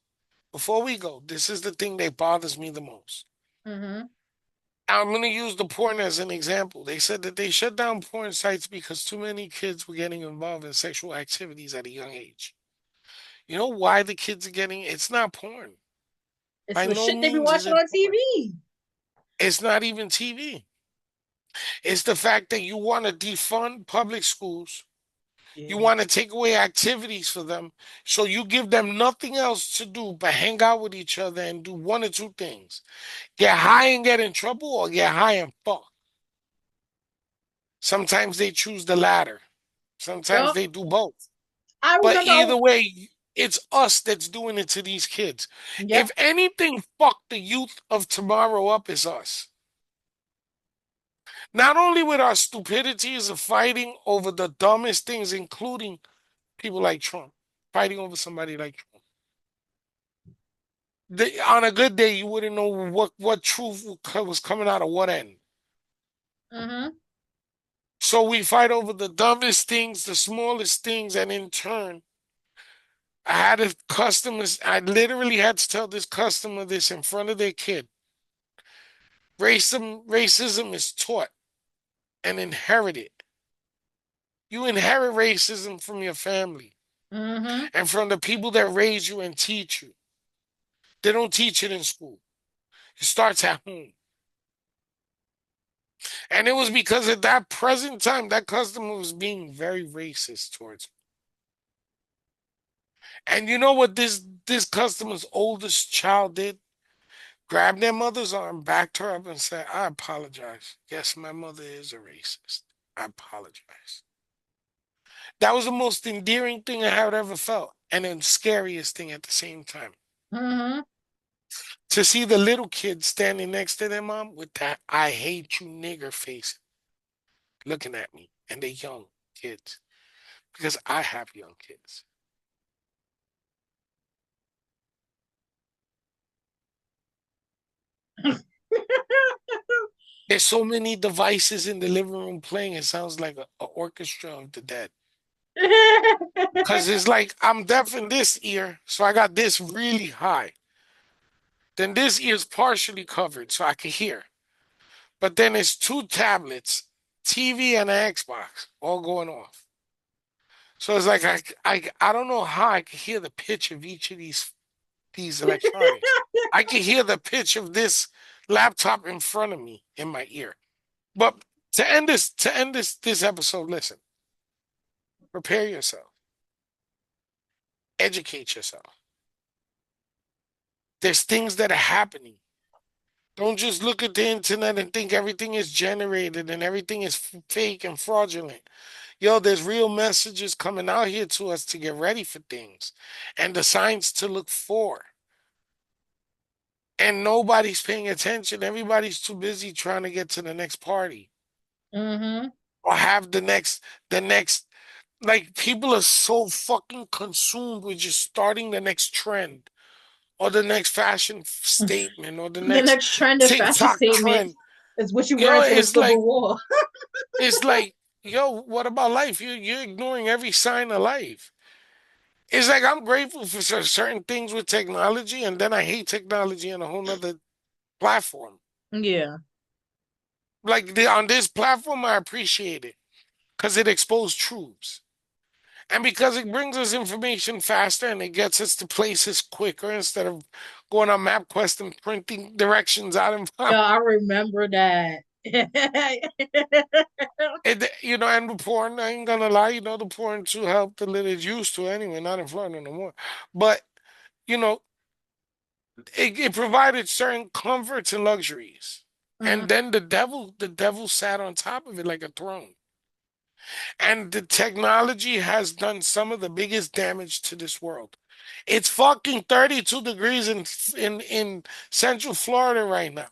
before we go, this is the thing that bothers me the most. Mm-hmm. I'm going to use the porn as an example. They said that they shut down porn sites because too many kids were getting involved in sexual activities at a young age. You know why the kids are getting it's not porn. It's By the no shit they be means is watching it on porn. TV. It's not even TV. It's the fact that you want to defund public schools. You Yeah. want to take away activities for them. So you give them nothing else to do but hang out with each other and do one or two things: get high and get in trouble, or get high and fuck. Sometimes they choose the latter. Sometimes Yup. they do both. I But remember. either way, it's us that's doing it to these kids. Yep. If anything fuck the youth of tomorrow up, is us. Not only with our stupidities of fighting over the dumbest things, including people like Trump, fighting over somebody like Trump. On a good day, you wouldn't know what truth was coming out of what end. Mm-hmm. So we fight over the dumbest things, the smallest things, and in turn, I had a customer. I literally had to tell this customer this in front of their kid. Racism is taught and inherited. You inherit racism from your family Mm-hmm. and from the people that raise you and teach you. They don't teach it in school. It starts at home. And it was because at that present time, that customer was being very racist towards me. And you know what this customer's oldest child did? Grabbed their mother's arm, backed her up, and said, I apologize. Yes, my mother is a racist. I apologize. That was the most endearing thing I had ever felt, and the scariest thing at the same time. Mm-hmm. To see the little kid standing next to their mom with that I hate you nigger face looking at me, and they're young kids, because I have young kids. There's so many devices in the living room playing, it sounds like a orchestra of the dead. Because it's like I'm deaf in this ear, so I got this really high. Then this ear's partially covered, so I can hear. But then it's two tablets, TV, and an Xbox all going off. So it's like I don't know how I can hear the pitch of each of these electronics. I can hear the pitch of this laptop in front of me in my ear. But to end this episode, listen, prepare yourself, educate yourself. There's things that are happening. Don't just look at the internet and think everything is generated and everything is fake and fraudulent. Yo, there's real messages coming out here to us to get ready for things and the signs to look for. And nobody's paying attention. Everybody's too busy trying to get to the next party Mm-hmm. or have the next like people are so fucking consumed with just starting the next trend or the next fashion statement or the The next next trend of fashion TikTok statement trend. is what you Yo, wearing for the Civil War. it's like, yo, what about life? You're ignoring every sign of life. It's like I'm grateful for certain things with technology, and then I hate technology on a whole nother platform. Yeah. Like on this platform, I appreciate it because it exposed truths. And because it brings us information faster and it gets us to places quicker instead of going on MapQuest and printing directions out in Yeah, I remember that. and the porn, I ain't gonna lie, the porn too helped the little used to anyway, not in Florida no more. But, you know, it provided certain comforts and luxuries. Mhm. And then the devil sat on top of it like a throne. And the technology has done some of the biggest damage to this world. It's fucking 32 degrees in Central Florida right now.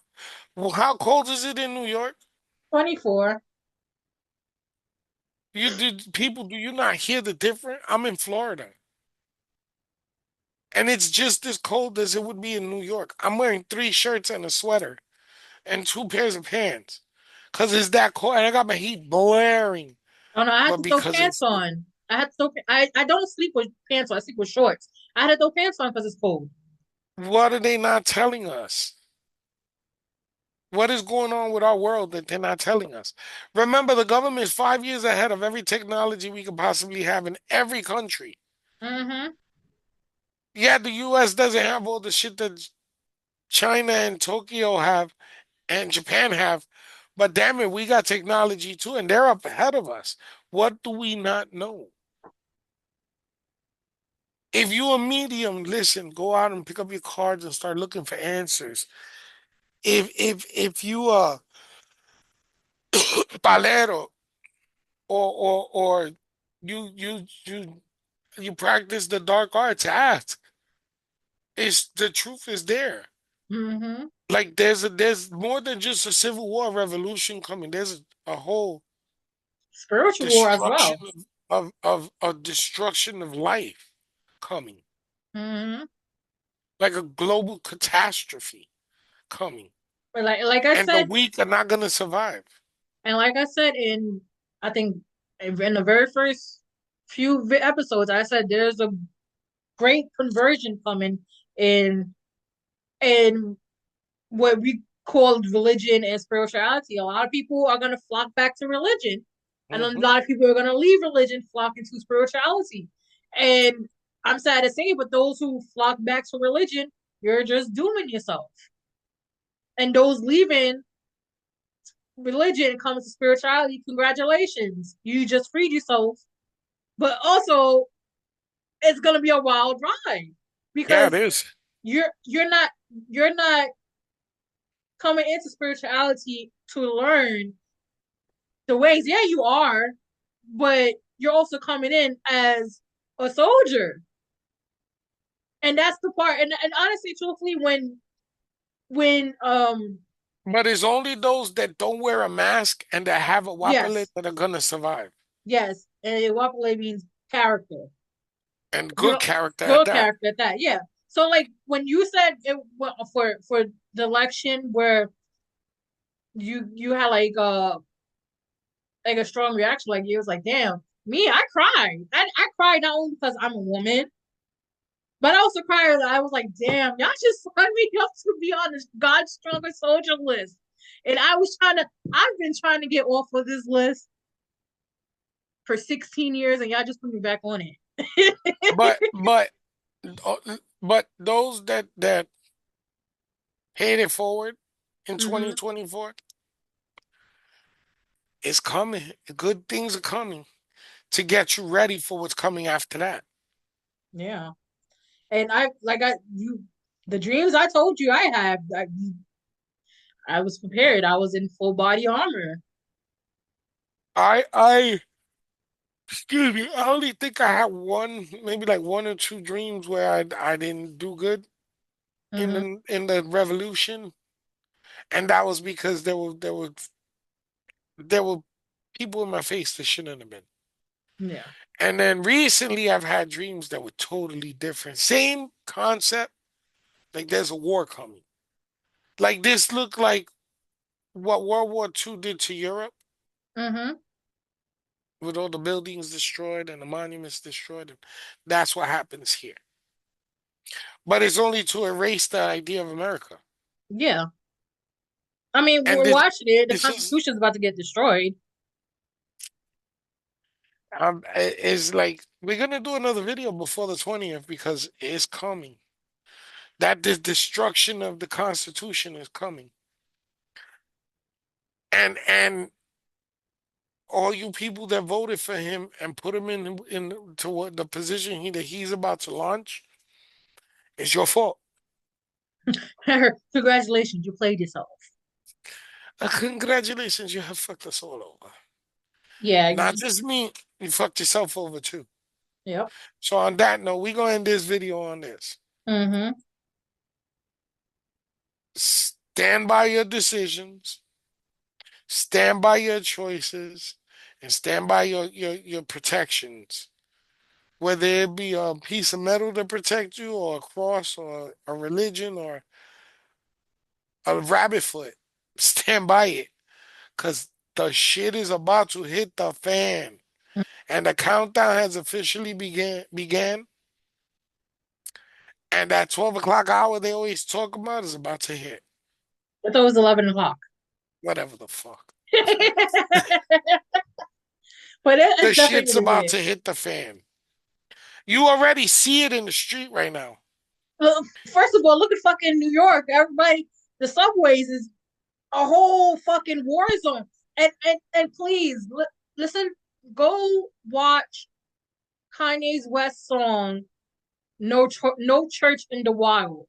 Well, how cold is it in New York? 24. Do you not hear the difference? I'm in Florida. And it's just as cold as it would be in New York. I'm wearing three shirts and a sweater and two pairs of pants. Cause it's that cold. And I got my heat blaring. Oh no, I had But to throw because pants it's on. I had to throw. I don't sleep with pants on. I sleep with shorts. I had to throw pants on because it's cold. what are they not telling us? What is going on with our world that they're not telling us? Remember, the government is 5 years ahead of every technology we could possibly have in every country. Mm-hmm. Yeah, the US doesn't have all the shit that China and Tokyo have and Japan have, but damn it, we got technology too, and they're up ahead of us. What do we not know? If you a medium, listen, go out and pick up your cards and start looking for answers. If you palero or you you practice the dark arts, ask. It's the truth is there. Mm-hmm. Like there's more than just a civil war revolution coming. There's a whole Spiritual war as destruction well. of destruction of life coming. Mm-hmm. Like a global catastrophe coming. But like I And the said, weak are not gonna survive. and like I said in, I think in the very first few episodes, I said there's a great conversion coming in in what we call religion and spirituality. A lot of people are going to flock back to religion, and a Hmm. lot of people are going to leave religion, flock into spirituality. And I'm sad to say, but those who flock back to religion, you're just dooming yourself. And those leaving religion comes to spirituality, congratulations, you just freed yourself. But also, it's going to be a wild ride Yeah, it because is. you're not you're not coming into spirituality to learn the ways. Yeah, you are, but you're also coming in as a soldier, and that's the part. And honestly, truthfully, when But it's only those that don't wear a mask and that have a wapale yes, that are gonna survive. yes, and Wapale means character, And you good know, character at good that. character at that. Yeah. So like when you said it for the election where you had like a strong reaction, like you was like, damn, me, I cried. I cried not only because I'm a woman, but I also cried that I was like, damn, y'all just signed me up to be on this God's strongest soldier list. And I've been trying to get off of this list for 16 years, and y'all just put me back on it. But but but those that paid it forward in Hmm. 2024, it's coming. Good things are coming to get you ready for what's coming after that. Yeah. And the dreams I told you I had, I was prepared. I was in full body armor. I excuse me. I only think I had one, maybe like one or two dreams where I didn't do good Hmm. in the revolution, and that was because there were people in my face that shouldn't have been. Yeah. And then recently, I've had dreams that were totally different. Same concept, like there's a war coming. Like this looked like what World War II did to Europe, Hmm. with all the buildings destroyed and the monuments destroyed. And that's what happens here. But it's only to erase the idea of America. Yeah. I mean, And we're this watching it. The this is Constitution's about to get destroyed. It's like we're gonna do another video before the 20th because it's coming. That the destruction of the Constitution is coming. And all you people that voted for him and put him in to what the position that he's about to launch, it's your fault. Congratulations, you played yourself. Congratulations, you have fucked us all over. Yeah, Not just me, you fucked yourself over too. yep. So on that note, we gonna end this video on this. Mm-hmm. Stand by your decisions, stand by your choices, and stand by your protections. Whether it be a piece of metal to protect you, or a cross, or a religion, or a rabbit foot, stand by it. Cause the shit is about to hit the fan. And the countdown has officially began. And that 12 o'clock hour they always talk about is about to hit. I thought it was 11 o'clock. Whatever the fuck. But The it's definitely shit's gonna about hit. to hit the fan. You already see it in the street right now. Well, first of all, look at fucking New York. Everybody, the subways is a whole fucking war zone. And please listen, go watch Kanye's West song No Church in the Wild.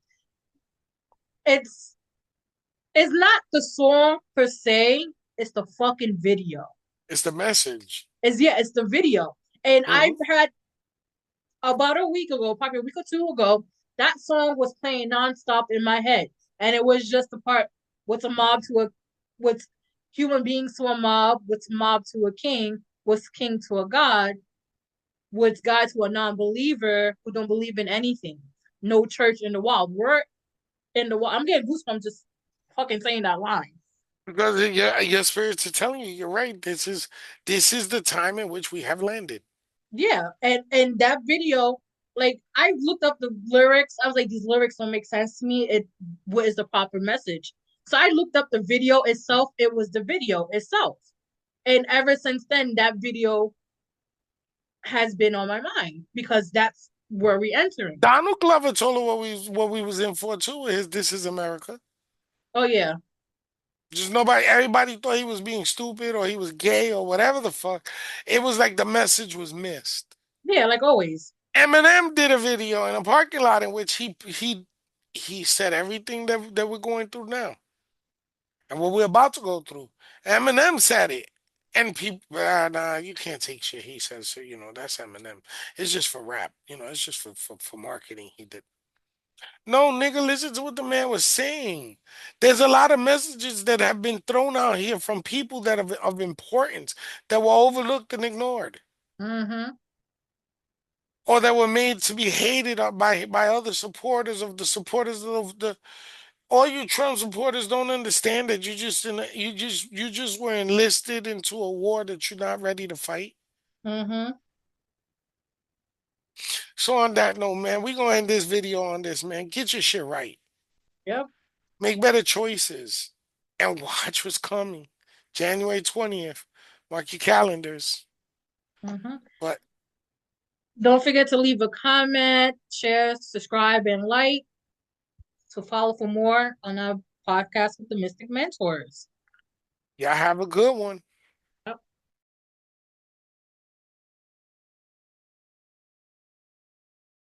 It's it's not the song per se, it's the fucking video. It's the message. It's the video. And I've Hmm. had about a week ago, probably a week or two ago, that song was playing nonstop in my head. And it was just the part, what's a mob to a what's human beings to a mob, what's mob to a king, what's king to a god, what's God to a non-believer who don't believe in anything. No church in the wild. We're in the wild. I'm getting goosebumps just fucking saying that line. Because your spirits are telling you you're right. This is the time in which we have landed. Yeah, and that video, like I looked up the lyrics. I was like, these lyrics don't make sense to me. What is the proper message? So I looked up the video itself. It was the video itself, and ever since then, that video has been on my mind because that's where we're entering. Donald Glover told her what we was in for too. His This Is America. Oh yeah, Just everybody thought he was being stupid or he was gay or whatever the fuck. It was like the message was missed. yeah, like always. Eminem did a video in a parking lot in which he said everything that we're going through now and what we're about to go through. Eminem said it. And people, nah, you can't take shit he says. So, that's Eminem. It's just for rap. It's just for marketing. He did. No, nigga, listen to what the man was saying. There's a lot of messages that have been thrown out here from people that of importance that were overlooked and ignored, Mm-hmm. or that were made to be hated by other supporters of the supporters of the. All you Trump supporters don't understand that you just were enlisted into a war that you're not ready to fight. Mm-hmm. So on that note, man, we gonna end this video on this, man. Get your shit right. Yep. Make better choices and watch what's coming. January 20th. Mark your calendars. Mm-hmm. But Don't forget to leave a comment, share, subscribe, and like to follow for more on our podcast with the Mystic Mentors. y'all have a good one.